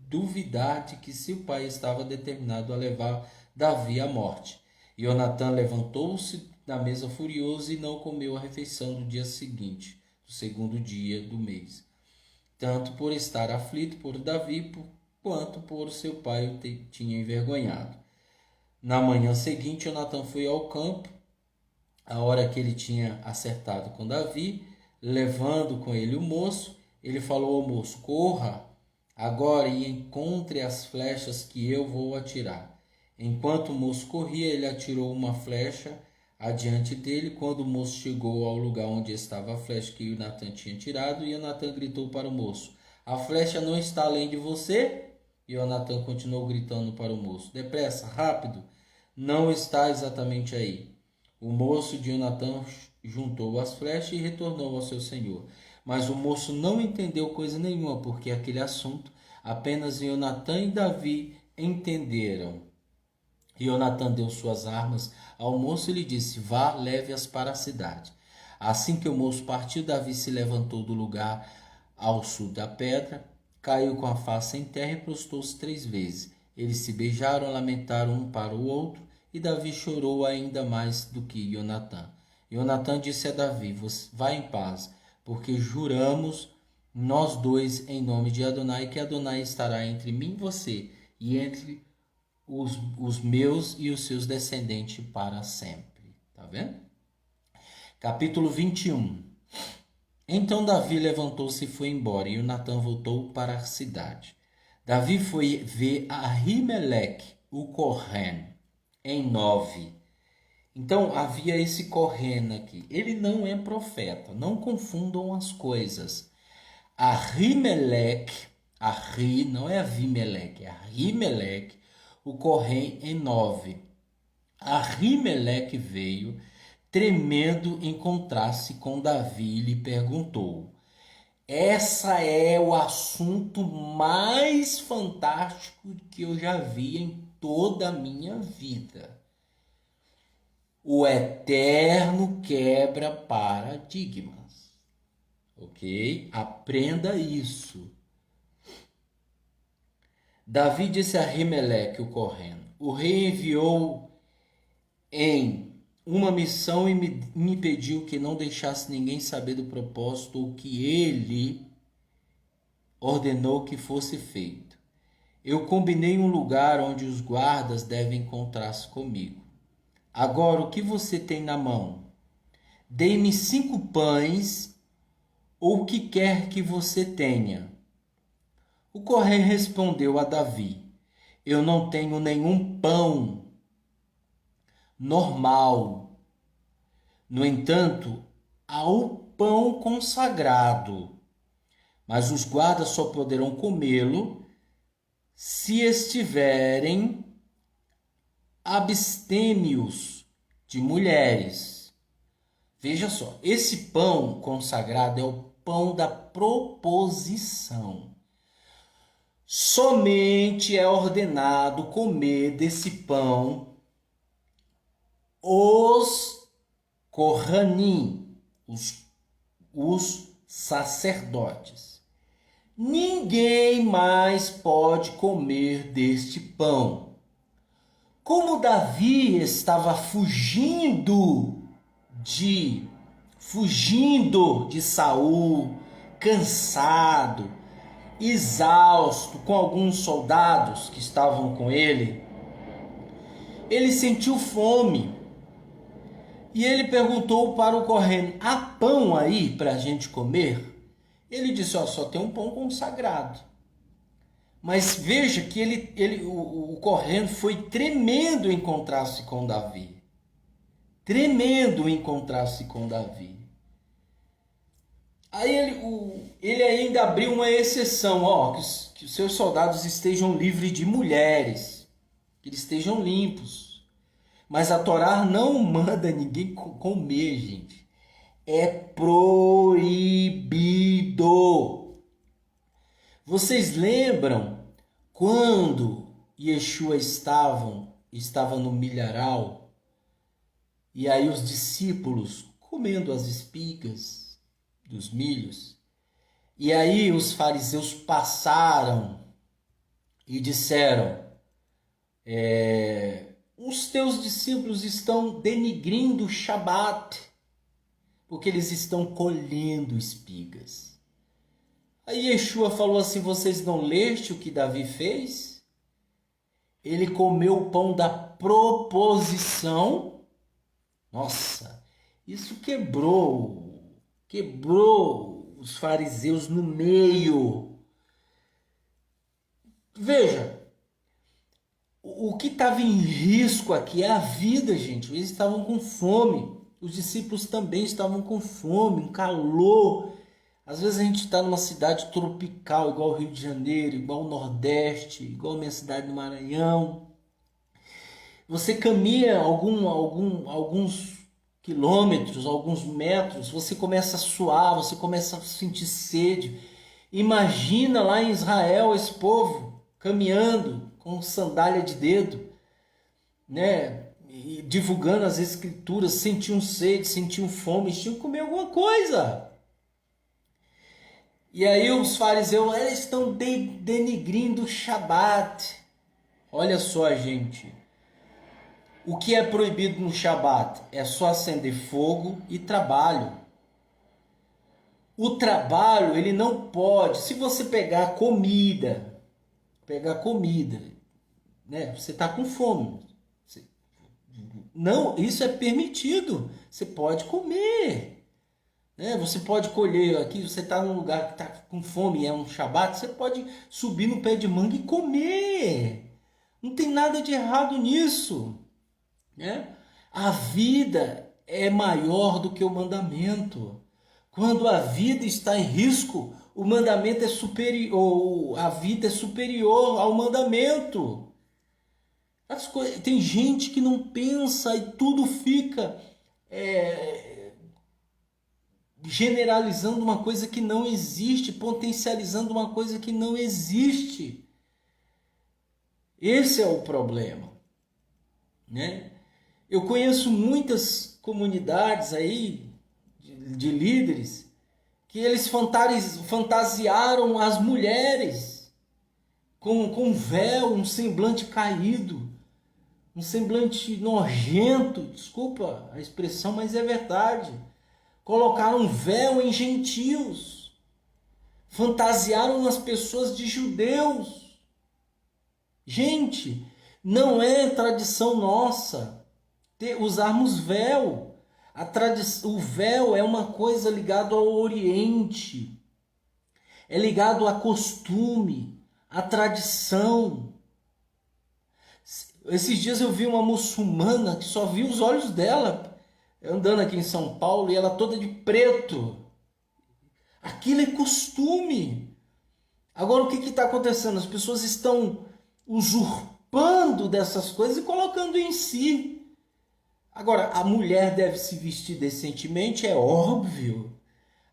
duvidar de que seu pai estava determinado a levar Davi à morte. Jonatã levantou-se da mesa furioso e não comeu a refeição do dia seguinte, do segundo dia do mês, tanto por estar aflito por Davi, quanto por seu pai o tinha envergonhado. Na manhã seguinte, Jonatã foi ao campo, a hora que ele tinha acertado com Davi, levando com ele o moço. Ele falou ao moço: corra agora e encontre as flechas que eu vou atirar. Enquanto o moço corria, ele atirou uma flecha adiante dele. Quando o moço chegou ao lugar onde estava a flecha que Jonatã tinha tirado, Jonatã gritou para o moço: a flecha não está além de você? E Jonatã continuou gritando para o moço: depressa, rápido, não está exatamente aí. O moço de Jonatã juntou as flechas e retornou ao seu senhor. Mas o moço não entendeu coisa nenhuma, porque aquele assunto apenas Jonatã e Davi entenderam. Jonatã deu suas armas ao moço e lhe disse: vá, leve-as para a cidade. Assim que o moço partiu, Davi se levantou do lugar ao sul da pedra, caiu com a face em terra e prostrou-se 3 vezes. Eles se beijaram, lamentaram um para o outro, e Davi chorou ainda mais do que Jonatã. Jonatã disse a Davi: vá em paz, porque juramos nós dois em nome de Adonai, que Adonai estará entre mim e você, e entre os meus e os seus descendentes para sempre. Tá vendo? Capítulo 21. Então Davi levantou-se e foi embora, e o Natã voltou para a cidade. Davi foi ver Ahimeleque, o Corren, em Nove. Então havia esse Corren aqui. Ele não é profeta, não confundam as coisas. Ahimeleque, Ahi não é Avimeleque, é Ahimeleque, o Corren em Nove. Ahimeleque veio, tremendo, encontrar-se com Davi e lhe perguntou. Essa é o assunto mais fantástico que eu já vi em toda a minha vida. O eterno quebra paradigmas. Ok? Aprenda isso. Davi disse a Ahimeleque, o correndo. O rei enviou em uma missão e me pediu que não deixasse ninguém saber do propósito ou que ele ordenou que fosse feito. Eu combinei um lugar onde os guardas devem encontrar-se comigo. Agora, o que você tem na mão? Dê-me 5 pães ou o que quer que você tenha. O correio respondeu a Davi, eu não tenho nenhum pão normal. No entanto, há o pão consagrado, mas os guardas só poderão comê-lo se estiverem abstêmios de mulheres. Veja só, esse pão consagrado é o pão da proposição. Somente é ordenado comer desse pão os Kohanim, os sacerdotes. Ninguém mais pode comer deste pão. Como Davi estava fugindo de Saul, cansado, exausto, com alguns soldados que estavam com ele, ele sentiu fome. E ele perguntou para o correndo, há pão aí para a gente comer? Ele disse, só tem um pão consagrado. Mas veja que o correndo foi tremendo encontrar-se com Davi. Tremendo encontrar-se com Davi. Aí ele ainda abriu uma exceção, que os seus soldados estejam livres de mulheres, que eles estejam limpos. Mas a Torá não manda ninguém comer, gente. É proibido. Vocês lembram quando Yeshua estava no milharal e aí os discípulos comendo as espigas dos milhos, e aí os fariseus passaram e disseram, os teus discípulos estão denigrindo o Shabat, porque eles estão colhendo espigas. Aí Yeshua falou assim, vocês não leste o que Davi fez? Ele comeu o pão da proposição. Nossa, isso quebrou os fariseus no meio. Veja, o que estava em risco aqui é a vida, gente. Eles estavam com fome. Os discípulos também estavam com fome, um calor. Às vezes a gente está numa cidade tropical, igual o Rio de Janeiro, igual o Nordeste, igual a minha cidade do Maranhão. Você caminha alguns quilômetros, alguns metros, você começa a suar, você começa a sentir sede. Imagina lá em Israel esse povo caminhando com sandália de dedo, né? E divulgando as escrituras, sentiam sede, sentiam fome, tinham que comer alguma coisa. E aí os fariseus, eles estão denigrindo o Shabat. Olha só, gente. O que é proibido no Shabat? É só acender fogo e trabalho. O trabalho, ele não pode. Se você pegar comida, né? Você está com fome. Não, isso é permitido. Você pode comer. né? Você pode colher aqui, você está num lugar que está com fome, é um shabat, você pode subir no pé de manga e comer. Não tem nada de errado nisso, né? A vida é maior do que o mandamento. Quando a vida está em risco, o mandamento é superior, a vida é superior ao mandamento. Tem gente que não pensa e tudo fica generalizando uma coisa que não existe, potencializando uma coisa que não existe. Esse é o problema, né? Eu conheço muitas comunidades aí de líderes que eles fantasiaram as mulheres com véu, um semblante caído, um semblante nojento, desculpa a expressão, mas é verdade. Colocaram véu em gentios, fantasiaram as pessoas de judeus. Gente, não é tradição nossa usarmos véu. O véu é uma coisa ligada ao Oriente, é ligado a costume, a tradição. Esses dias eu vi uma muçulmana que só vi os olhos dela andando aqui em São Paulo e ela toda de preto. Aquilo é costume. Agora o que está acontecendo? As pessoas estão usurpando dessas coisas e colocando em si. Agora, a mulher deve se vestir decentemente, é óbvio.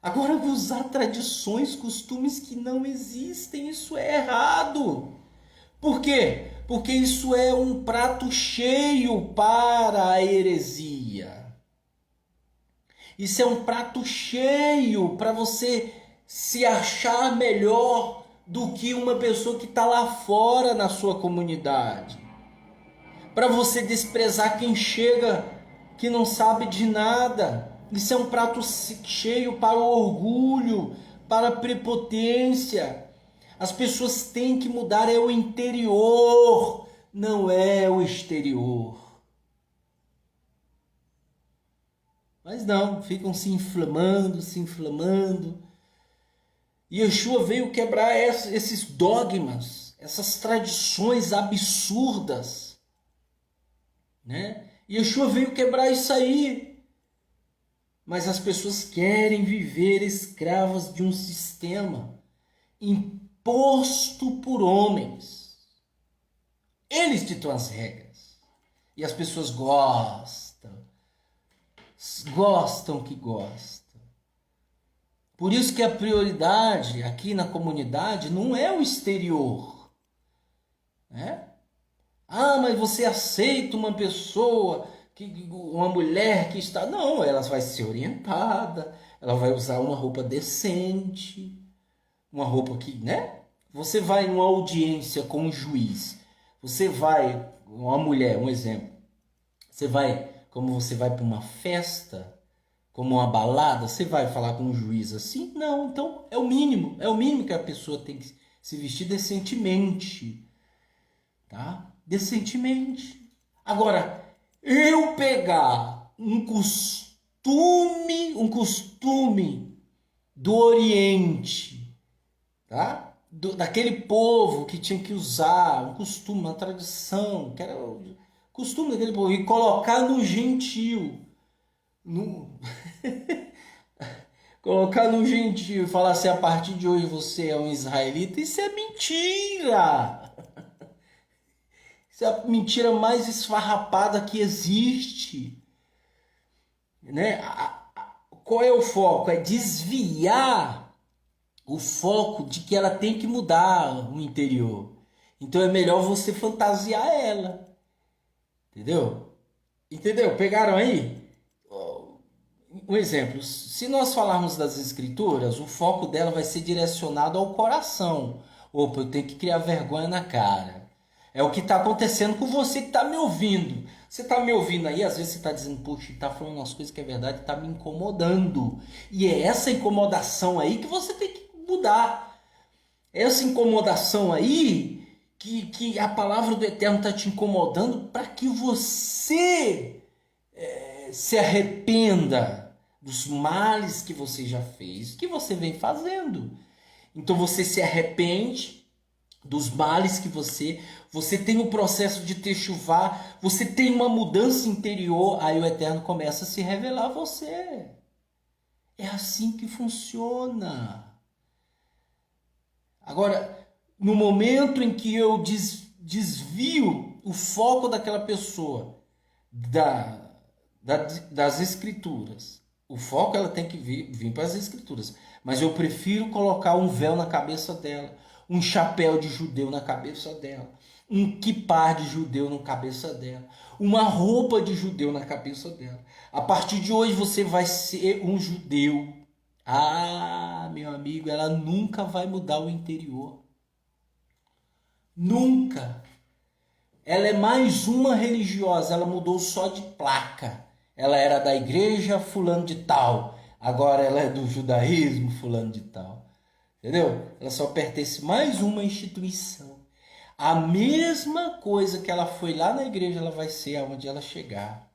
Agora, usar tradições, costumes que não existem, isso é errado. Por quê? Porque isso é um prato cheio para a heresia. Isso é um prato cheio para você se achar melhor do que uma pessoa que está lá fora na sua comunidade. Para você desprezar quem chega que não sabe de nada. Isso é um prato cheio para o orgulho, para a prepotência. As pessoas têm que mudar, é o interior, não é o exterior. Mas não, ficam se inflamando, se inflamando. E Yeshua veio quebrar esses dogmas, essas tradições absurdas, né? Yeshua veio quebrar isso aí. Mas as pessoas querem viver escravas de um sistema imposto por homens. Eles ditam as regras. E as pessoas gostam que gostam. Por isso que a prioridade aqui na comunidade não é o exterior, né? Ah, mas você aceita uma pessoa, uma mulher que está... Não, ela vai ser orientada, ela vai usar uma roupa decente, uma roupa que, né? Você vai numa audiência com um juiz, você vai, uma mulher, um exemplo, como você vai para uma festa, como uma balada, você vai falar com um juiz assim? Não, então é o mínimo que a pessoa tem que se vestir decentemente, tá? Decentemente. Agora, eu pegar um costume do Oriente, tá? Daquele povo que tinha que usar um costume, uma tradição, que era o costume daquele povo, e colocar no gentio, colocar no gentio e falar assim, a partir de hoje você é um israelita, isso é mentira! Isso é a mentira mais esfarrapada que existe, né? Qual é o foco? É desviar o foco de que ela tem que mudar o interior. Então é melhor você fantasiar ela. Entendeu? Pegaram aí? Um exemplo. Se nós falarmos das escrituras, o foco dela vai ser direcionado ao coração. Opa, eu tenho que criar vergonha na cara. É o que está acontecendo com você que está me ouvindo. Você está me ouvindo aí, às vezes você está dizendo, poxa, está falando umas coisas que é verdade, está me incomodando. E é essa incomodação aí que você tem que mudar. Essa incomodação aí, que a palavra do Eterno está te incomodando para que você se arrependa dos males que você já fez, que você vem fazendo. Então você se arrepende dos males que você tem um processo de techuvá, você tem uma mudança interior, aí o Eterno começa a se revelar a você. É assim que funciona. Agora, no momento em que eu desvio o foco daquela pessoa das escrituras, o foco ela tem que vir para as escrituras, mas eu prefiro colocar um véu na cabeça dela, um chapéu de judeu na cabeça dela, um quipar de judeu na cabeça dela, uma roupa de judeu na cabeça dela. A partir de hoje você vai ser um judeu. Ah, meu amigo, ela nunca vai mudar o interior. Nunca. Ela é mais uma religiosa, ela mudou só de placa. Ela era da igreja fulano de tal, agora ela é do judaísmo fulano de tal. Entendeu? Ela só pertence mais uma instituição. A mesma coisa que ela foi lá na igreja, ela vai ser aonde ela chegar.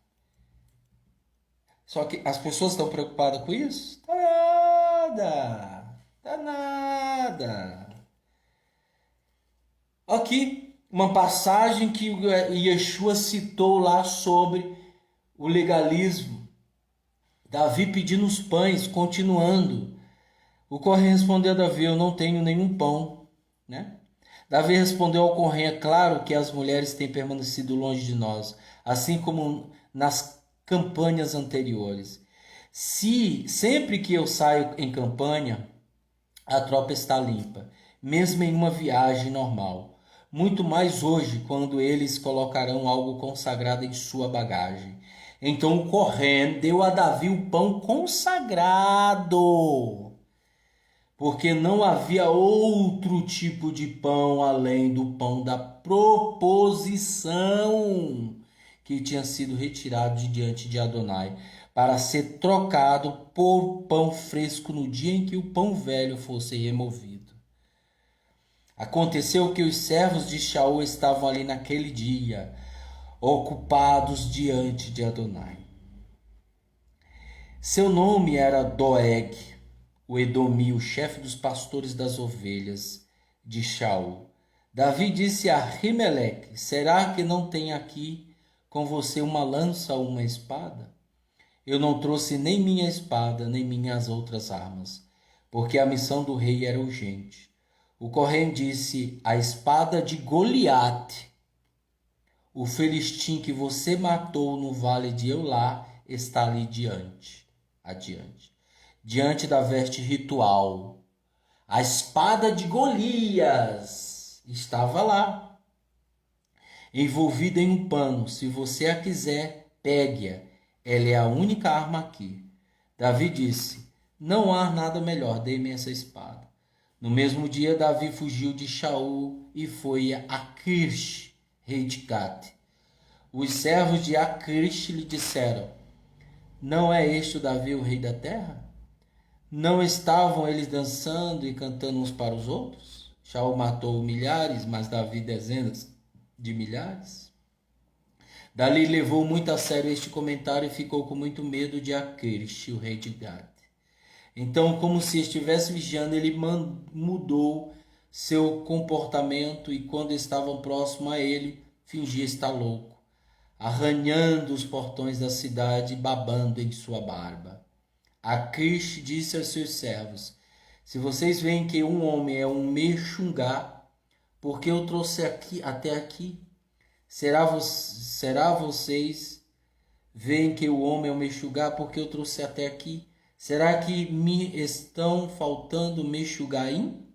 Só que as pessoas estão preocupadas com isso? Tá nada. Tá nada. Aqui, uma passagem que Yeshua citou lá sobre o legalismo. Davi pedindo os pães, continuando. O Corém respondeu a Davi, eu não tenho nenhum pão, né? Davi respondeu ao Corém, é claro que as mulheres têm permanecido longe de nós, assim como nas campanhas anteriores. Sempre que eu saio em campanha, a tropa está limpa, mesmo em uma viagem normal. Muito mais hoje, quando eles colocarão algo consagrado em sua bagagem. Então o Corém deu a Davi o pão consagrado, porque não havia outro tipo de pão além do pão da proposição, que tinha sido retirado de diante de Adonai, para ser trocado por pão fresco no dia em que o pão velho fosse removido. Aconteceu que os servos de Shaul estavam ali naquele dia, ocupados diante de Adonai. Seu nome era Doeg, o Edomí, chefe dos pastores das ovelhas de Shaul. Davi disse a Ahimelec, será que não tem aqui com você uma lança ou uma espada? Eu não trouxe nem minha espada, nem minhas outras armas, porque a missão do rei era urgente. O Corém disse, a espada de Goliate, o felistim que você matou no vale de Eulá, está ali adiante, da veste ritual. A espada de Golias estava lá, envolvida em um pano. Se você a quiser, pegue-a. Ela é a única arma aqui. Davi disse, não há nada melhor, dê-me essa espada. No mesmo dia, Davi fugiu de Shaul e foi a Aquish, rei de Gate. Os servos de Aquish lhe disseram, não é este o Davi, o rei da terra? Não estavam eles dançando e cantando uns para os outros? Shaul matou milhares, mas Davi dezenas de milhares. Dali levou muito a sério este comentário e ficou com muito medo de Aquish, o rei de Gade. Então, como se estivesse vigiando, ele mudou seu comportamento e quando estavam próximo a ele, fingia estar louco, arranhando os portões da cidade e babando em sua barba. Aquish disse aos seus servos, se vocês veem que um homem é um mexungá, porque eu trouxe até aqui? Será vocês veem que o homem é um mexungá, porque eu trouxe até aqui? Será que me estão faltando mexugaim?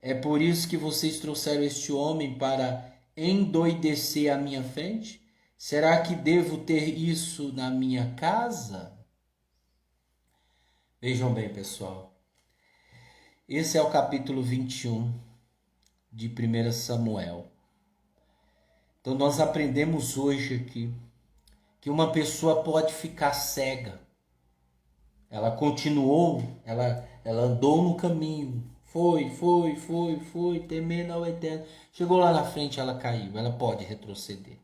É por isso que vocês trouxeram este homem para endoidecer a minha frente? Será que devo ter isso na minha casa? Vejam bem, pessoal. Esse é o capítulo 21 de 1 Samuel. Então nós aprendemos hoje aqui que uma pessoa pode ficar cega. Ela continuou, ela andou no caminho, foi, temendo ao Eterno. Chegou lá na frente, ela caiu, ela pode retroceder.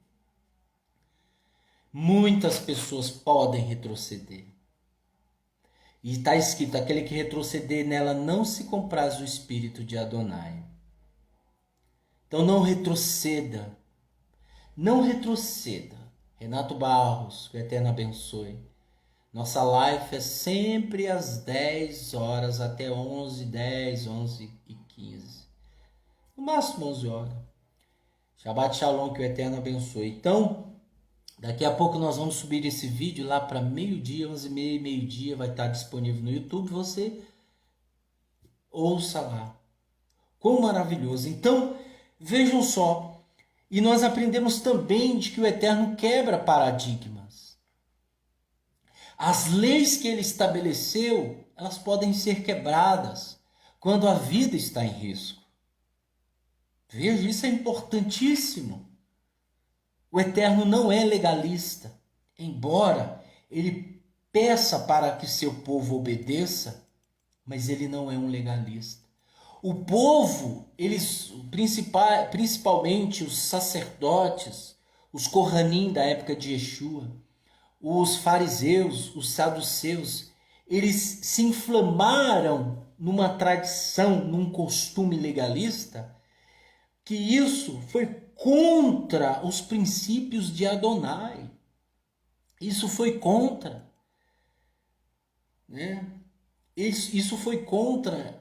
Muitas pessoas podem retroceder. E está escrito, aquele que retroceder nela não se compraz o espírito de Adonai. Então não retroceda. Não retroceda. Renato Barros, que o Eterno abençoe. Nossa live é sempre às 10 horas até 11h10, 11h15. No máximo 11 horas. Shabbat Shalom, que o Eterno abençoe. Então, daqui a pouco nós vamos subir esse vídeo lá para meio-dia, 11h30, meio-dia. Vai estar disponível no YouTube. Você ouça lá. Quão maravilhoso. Então, vejam só. E nós aprendemos também de que o Eterno quebra paradigmas. As leis que ele estabeleceu, elas podem ser quebradas quando a vida está em risco. Veja, isso é importantíssimo. O Eterno não é legalista, embora ele peça para que seu povo obedeça, mas ele não é um legalista. O povo, principalmente os sacerdotes, os Kohanim da época de Yeshua, os fariseus, os saduceus, eles se inflamaram numa tradição, num costume legalista, que isso foi contra os princípios de Adonai. Isso foi contra, né? Isso foi contra.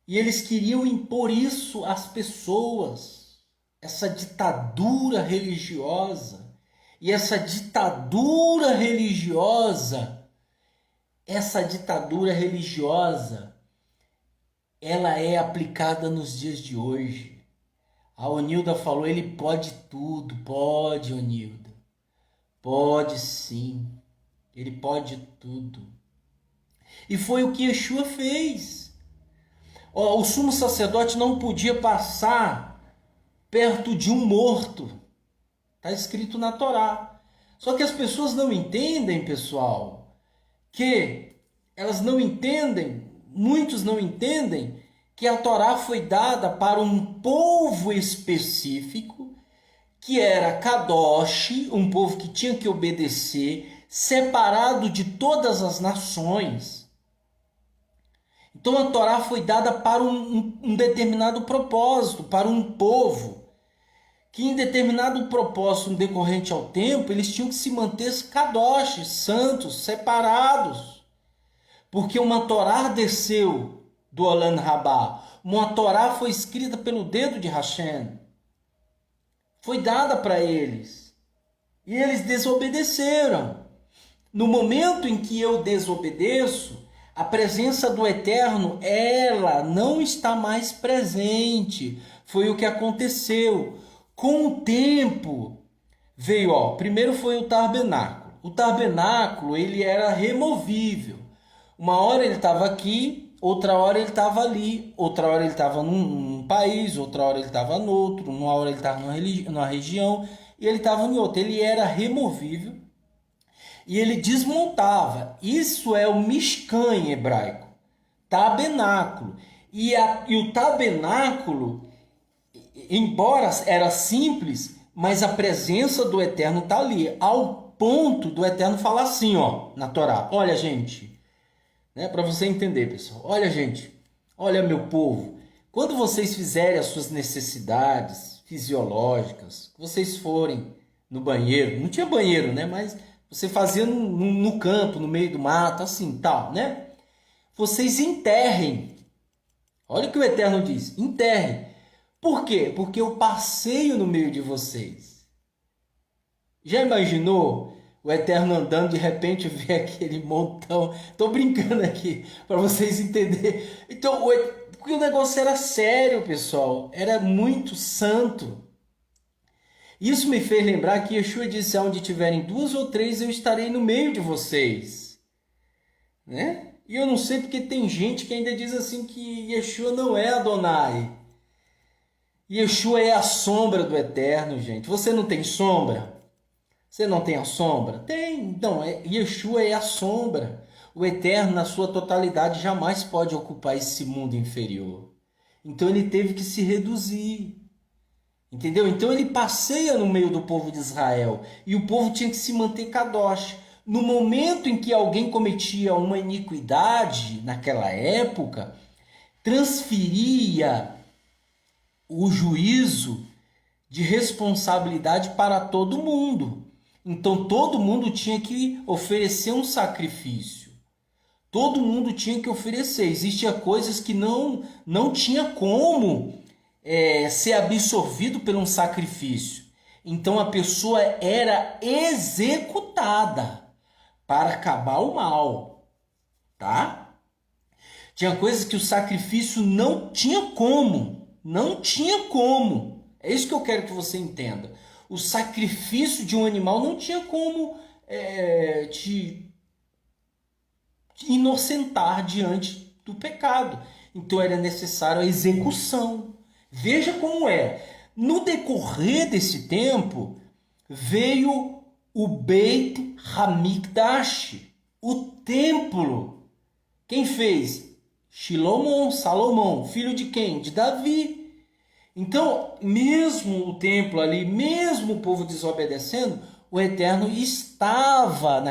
E eles queriam impor isso às pessoas, essa ditadura religiosa. E essa ditadura religiosa, ela é aplicada nos dias de hoje. A Onilda falou, ele pode tudo. Pode, Onilda. Pode sim. Ele pode tudo. E foi o que Yeshua fez. O sumo sacerdote não podia passar perto de um morto. Está escrito na Torá. Só que as pessoas não entendem, pessoal, que elas não entendem, muitos não entendem, que a Torá foi dada para um povo específico, que era Kadosh, um povo que tinha que obedecer, separado de todas as nações. Então a Torá foi dada para um determinado propósito, para um povo, que em determinado propósito decorrente ao tempo, eles tinham que se manter kadosh, santos, separados. Porque uma Torá desceu do Olam Rabá, uma Torá foi escrita pelo dedo de Hashem, foi dada para eles, e eles desobedeceram. No momento em que eu desobedeço, a presença do Eterno, ela não está mais presente. Foi o que aconteceu. Com o tempo, veio, primeiro foi o tabernáculo. O tabernáculo, ele era removível. Uma hora ele estava aqui, outra hora ele estava ali, outra hora ele estava num país, outra hora ele estava no outro, uma hora ele estava numa região, e ele estava em outra. Ele era removível. E ele desmontava. Isso é o Mishkan em hebraico. Tabernáculo. E o tabernáculo, embora era simples, mas a presença do Eterno está ali. Ao ponto do Eterno falar assim, na Torá. Olha, gente. Para você entender, pessoal. Olha, gente. Olha, meu povo. Quando vocês fizerem as suas necessidades fisiológicas, vocês forem no banheiro. Não tinha banheiro, né? Mas você fazia no campo, no meio do mato, assim, tal, né? Vocês enterrem. Olha o que o Eterno diz. Enterrem. Por quê? Porque eu passeio no meio de vocês. Já imaginou o Eterno andando, de repente vê aquele montão? Estou brincando aqui, para vocês entenderem. Então, porque o negócio era sério, pessoal. Era muito santo. Isso me fez lembrar que Yeshua disse, onde tiverem 2 ou 3, eu estarei no meio de vocês. Né? E eu não sei porque tem gente que ainda diz assim que Yeshua não é Adonai. Yeshua é a sombra do Eterno, gente. Você não tem sombra? Você não tem a sombra? Tem. Então, Yeshua é a sombra. O Eterno, na sua totalidade, jamais pode ocupar esse mundo inferior. Então, ele teve que se reduzir. Entendeu? Então ele passeia no meio do povo de Israel. E o povo tinha que se manter kadosh. No momento em que alguém cometia uma iniquidade, naquela época, transferia o juízo de responsabilidade para todo mundo. Então todo mundo tinha que oferecer um sacrifício. Todo mundo tinha que oferecer. Existiam coisas que não tinha como ser absorvido por um sacrifício. Então a pessoa era executada para acabar o mal, tá? Tinha coisas que o sacrifício não tinha como. Não tinha como. É isso que eu quero que você entenda. O sacrifício de um animal não tinha como te inocentar diante do pecado. Então era necessário a execução. Veja como é. No decorrer desse tempo, veio o Beit Hamikdash, o templo. Quem fez? Salomão, filho de quem? De Davi. Então, mesmo o templo ali, mesmo o povo desobedecendo, o Eterno estava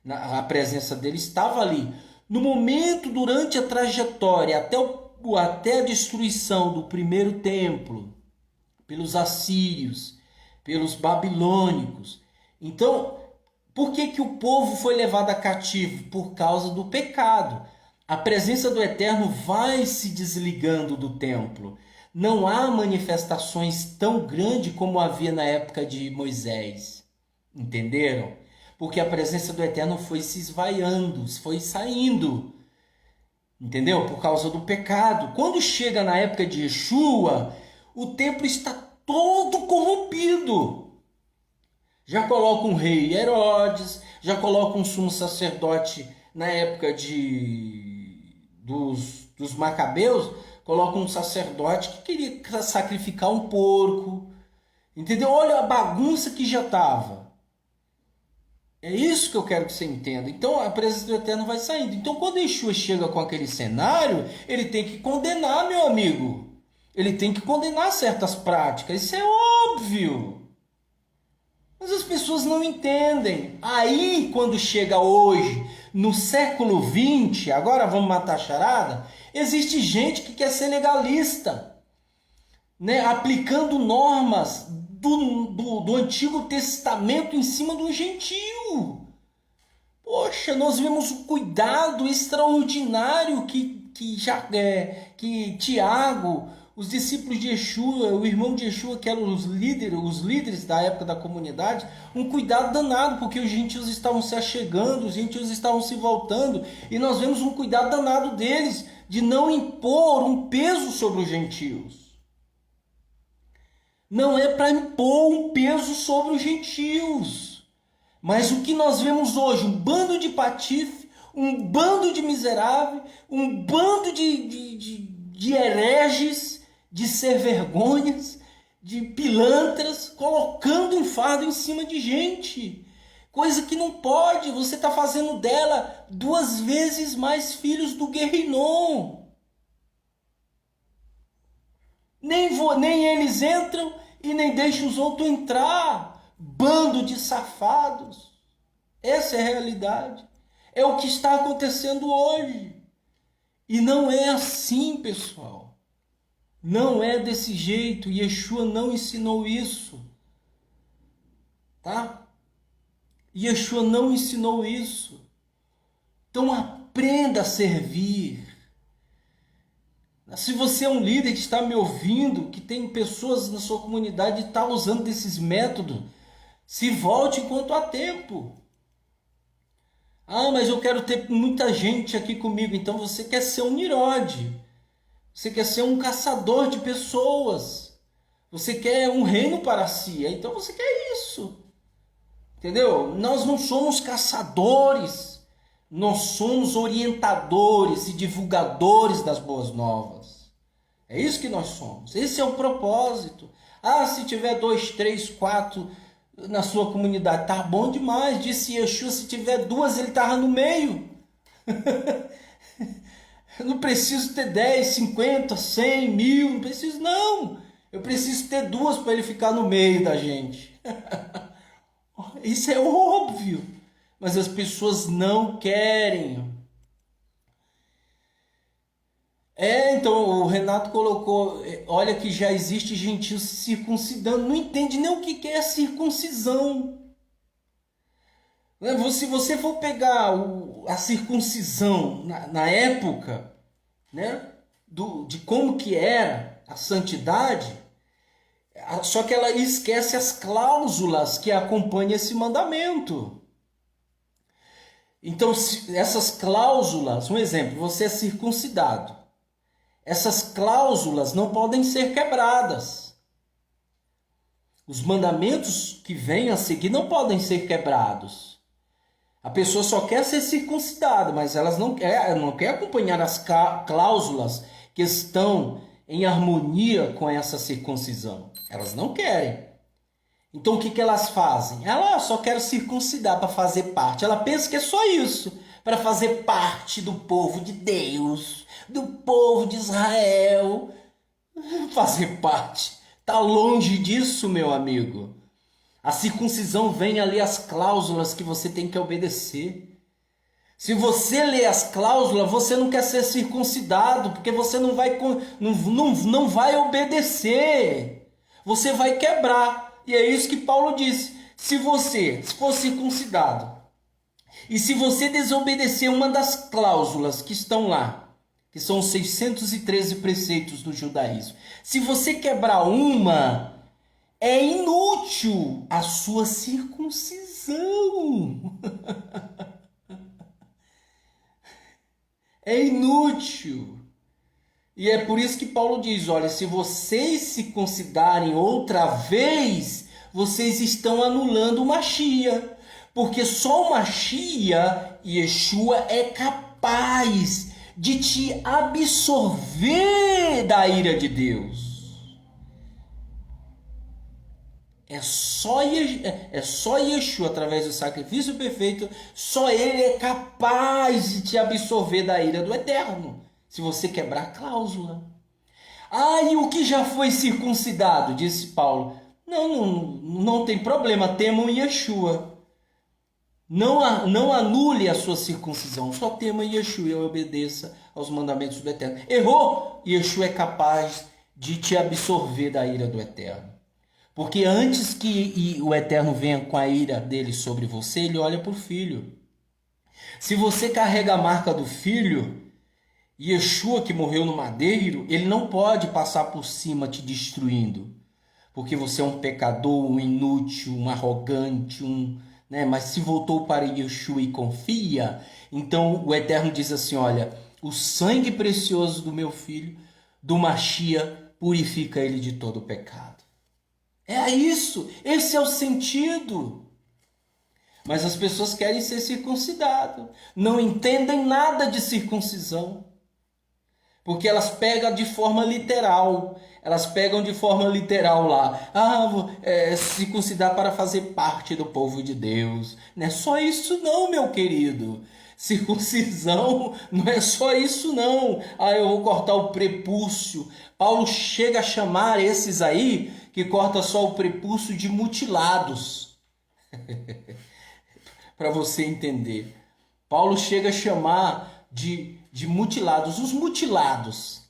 a presença dele estava ali. No momento, durante a trajetória, até a destruição do primeiro templo, pelos assírios, pelos babilônicos. Então, por que o povo foi levado a cativo? Por causa do pecado. A presença do Eterno vai se desligando do templo. Não há manifestações tão grandes como havia na época de Moisés. Entenderam? Porque a presença do Eterno foi se esvaiando, foi saindo. Entendeu? Por causa do pecado. Quando chega na época de Yeshua, o templo está todo corrompido. Já coloca um rei Herodes, já coloca um sumo sacerdote na época dos Macabeus, coloca um sacerdote que queria sacrificar um porco. Entendeu? Olha a bagunça que já estava. É isso que eu quero que você entenda. Então a presença do Eterno vai saindo. Então quando Yeshua chega com aquele cenário, ele tem que condenar, meu amigo. Ele tem que condenar certas práticas. Isso é óbvio. Mas as pessoas não entendem. Aí quando chega hoje, no século XX, agora vamos matar a charada, existe gente que quer ser legalista, né? Aplicando normas do Antigo Testamento em cima do gentio. Poxa, nós vemos o cuidado extraordinário que Tiago, os discípulos de Yeshua, o irmão de Yeshua, que eram os líderes da época da comunidade, um cuidado danado, porque os gentios estavam se achegando, os gentios estavam se voltando, e nós vemos um cuidado danado deles, de não impor um peso sobre os gentios. Não é para impor um peso sobre os gentios. Mas o que nós vemos hoje? Um bando de patife, um bando de miserável, um bando de hereges, de ser-vergonhas, de pilantras, colocando um fardo em cima de gente. Coisa que não pode. Você está fazendo dela 2 vezes mais filhos do Guerrinon. Nem eles entram e nem deixam os outros entrar. Bando de safados. Essa é a realidade. É o que está acontecendo hoje. E não é assim, pessoal. Não é desse jeito. Yeshua não ensinou isso. Tá? Yeshua não ensinou isso. Então aprenda a servir. Se você é um líder que está me ouvindo, que tem pessoas na sua comunidade que estão usando desses métodos, se volte enquanto há tempo. Ah, mas eu quero ter muita gente aqui comigo. Então você quer ser um Nirode. Você quer ser um caçador de pessoas. Você quer um reino para si. Então você quer isso. Entendeu? Nós não somos caçadores. Nós somos orientadores e divulgadores das boas novas. É isso que nós somos. Esse é o propósito. Ah, se tiver 2, 3, 4 na sua comunidade, tá bom demais. Disse Yeshua, se tiver 2, ele estava no meio. Eu não preciso ter 10, 50, 100, 1000, não preciso não. Eu preciso ter 2 para ele ficar no meio da gente. Isso é óbvio. Mas as pessoas não querem. Então o Renato colocou, olha que já existe gentil se circuncidando, não entende nem o que é circuncisão. Se você for pegar a circuncisão na época, né, de como que era a santidade, só que ela esquece as cláusulas que acompanham esse mandamento. Então, essas cláusulas, um exemplo, você é circuncidado. Essas cláusulas não podem ser quebradas. Os mandamentos que vêm a seguir não podem ser quebrados. A pessoa só quer ser circuncidada, mas elas não quer acompanhar as cláusulas que estão em harmonia com essa circuncisão. Elas não querem. Então o que elas fazem? Ela só quer circuncidar para fazer parte. Ela pensa que é só isso, para fazer parte do povo de Deus, do povo de Israel. Fazer parte. Está longe disso, meu amigo. A circuncisão vem ali as cláusulas que você tem que obedecer. Se você lê as cláusulas, você não quer ser circuncidado, porque você não vai obedecer. Você vai quebrar. E é isso que Paulo disse. Se você for circuncidado, e se você desobedecer uma das cláusulas que estão lá, que são os 613 preceitos do judaísmo, se você quebrar uma, é inútil a sua circuncisão. É inútil. E é por isso que Paulo diz, olha, se vocês se considerarem outra vez, vocês estão anulando o Mashiach. Porque só o Mashiach, Yeshua, é capaz de te absorver da ira de Deus. É só Yeshua, através do sacrifício perfeito, só Ele é capaz de te absorver da ira do Eterno, se você quebrar a cláusula. E o que já foi circuncidado, disse Paulo, não tem problema, temam Yeshua. Não anule a sua circuncisão, só tema Yeshua e obedeça aos mandamentos do Eterno. Errou? Yeshua é capaz de te absorver da ira do Eterno. Porque antes que o Eterno venha com a ira dele sobre você, ele olha para o Filho. Se você carrega a marca do Filho, Yeshua que morreu no madeiro, ele não pode passar por cima te destruindo. Porque você é um pecador, um inútil, um arrogante, mas se voltou para Yeshua e confia, então o Eterno diz assim, olha, o sangue precioso do meu filho, do Mashiach, purifica ele de todo o pecado. É isso, esse é o sentido. Mas as pessoas querem ser circuncidadas, não entendem nada de circuncisão, porque elas pegam de forma literal. Elas pegam de forma literal lá. Circuncidar para fazer parte do povo de Deus. Não é só isso não, meu querido. Circuncisão não é só isso não. Eu vou cortar o prepúcio. Paulo chega a chamar esses aí, que corta só o prepúcio, de mutilados. Para você entender. Paulo chega a chamar de mutilados. Os mutilados.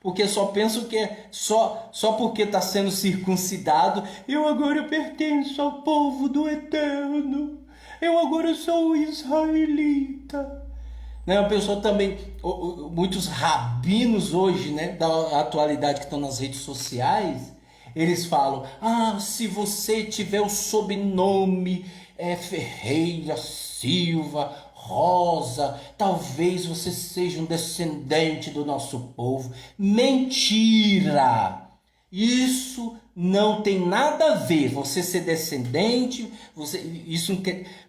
Porque só penso que é só porque está sendo circuncidado, eu agora pertenço ao povo do Eterno, eu agora sou israelita. A pessoa também, muitos rabinos hoje, da atualidade que estão nas redes sociais, eles falam, se você tiver o sobrenome Ferreira, Silva, Rosa, talvez você seja um descendente do nosso povo. Mentira! Isso não tem nada a ver. Você ser descendente,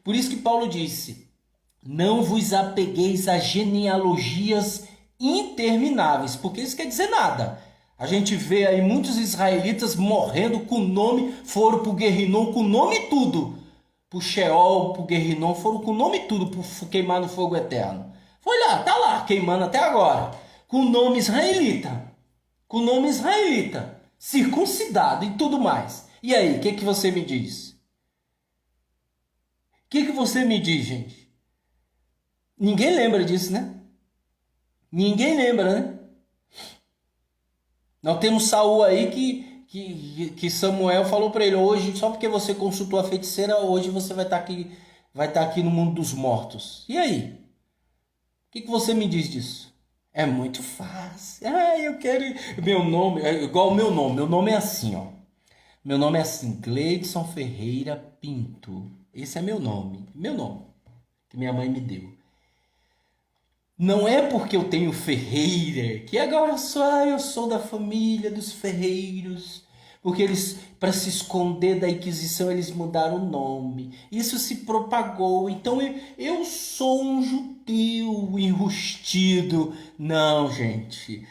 por isso que Paulo disse, não vos apegueis a genealogias intermináveis, porque isso quer dizer nada. A gente vê aí muitos israelitas morrendo com nome, foram para o Guerrinom com nome e tudo. Pro Sheol, pro Guerrinom, foram com o nome e tudo, pro queimar no fogo eterno. Foi lá, tá lá, queimando até agora. Com nome israelita. Com nome israelita. Circuncidado e tudo mais. E aí, o que você me diz? que você me diz, gente? Ninguém lembra disso, né? Ninguém lembra, né? Nós temos Saul aí que Samuel falou para ele, hoje, só porque você consultou a feiticeira, hoje você vai estar aqui no mundo dos mortos. E aí? O que você me diz disso? É muito fácil. Ah, eu quero. Meu nome, é igual o meu nome. Meu nome é assim, ó. Meu nome é assim, Gleidson Ferreira Pinto. Esse é meu nome. Meu nome, que minha mãe me deu. Não é porque eu tenho Ferreira, que agora eu sou da família dos Ferreiros. Porque eles, para se esconder da Inquisição, eles mudaram o nome. Isso se propagou. Então eu sou um judeu enrustido. Não, gente.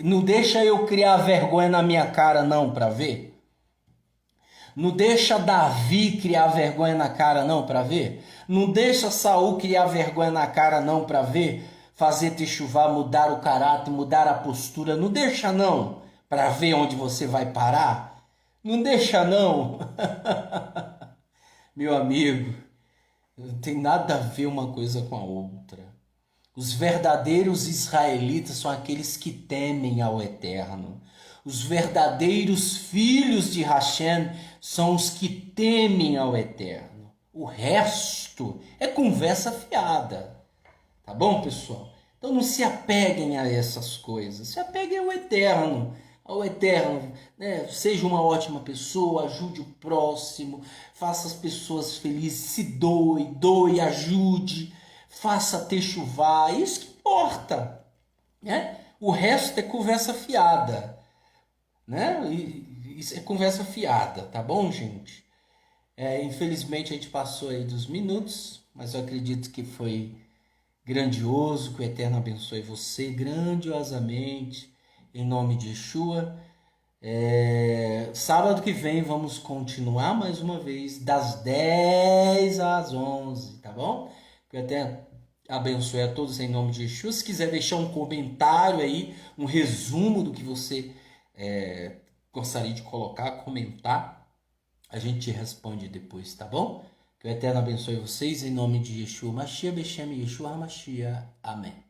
Não deixa eu criar vergonha na minha cara, não, para ver. Não deixa Davi criar vergonha na cara, não, para ver. Não deixa Saul criar vergonha na cara, não, para ver. Fazer techuvá, mudar o caráter, mudar a postura. Não deixa, não, para ver onde você vai parar. Não deixa, não. Meu amigo, não tem nada a ver uma coisa com a outra. Os verdadeiros israelitas são aqueles que temem ao Eterno. Os verdadeiros filhos de Hashem são os que temem ao Eterno. O resto é conversa fiada. Tá bom, pessoal? Então não se apeguem a essas coisas. Se apeguem ao Eterno. Ao Eterno, né? Seja uma ótima pessoa, ajude o próximo, faça as pessoas felizes, se doe, ajude, faça techuvá, isso que importa, né? O resto é conversa fiada, né? Isso é conversa fiada, tá bom, gente? Infelizmente a gente passou aí dos minutos, mas eu acredito que foi grandioso, que o Eterno abençoe você grandiosamente, em nome de Yeshua. Sábado que vem vamos continuar mais uma vez, das 10 às 11, tá bom? Que o Eterno abençoe a todos em nome de Yeshua. Se quiser deixar um comentário aí, um resumo do que você gostaria de colocar, comentar, a gente te responde depois, tá bom? Que o Eterno abençoe vocês em nome de Yeshua Mashiach, Beshem Yeshua HaMashiach. Amém.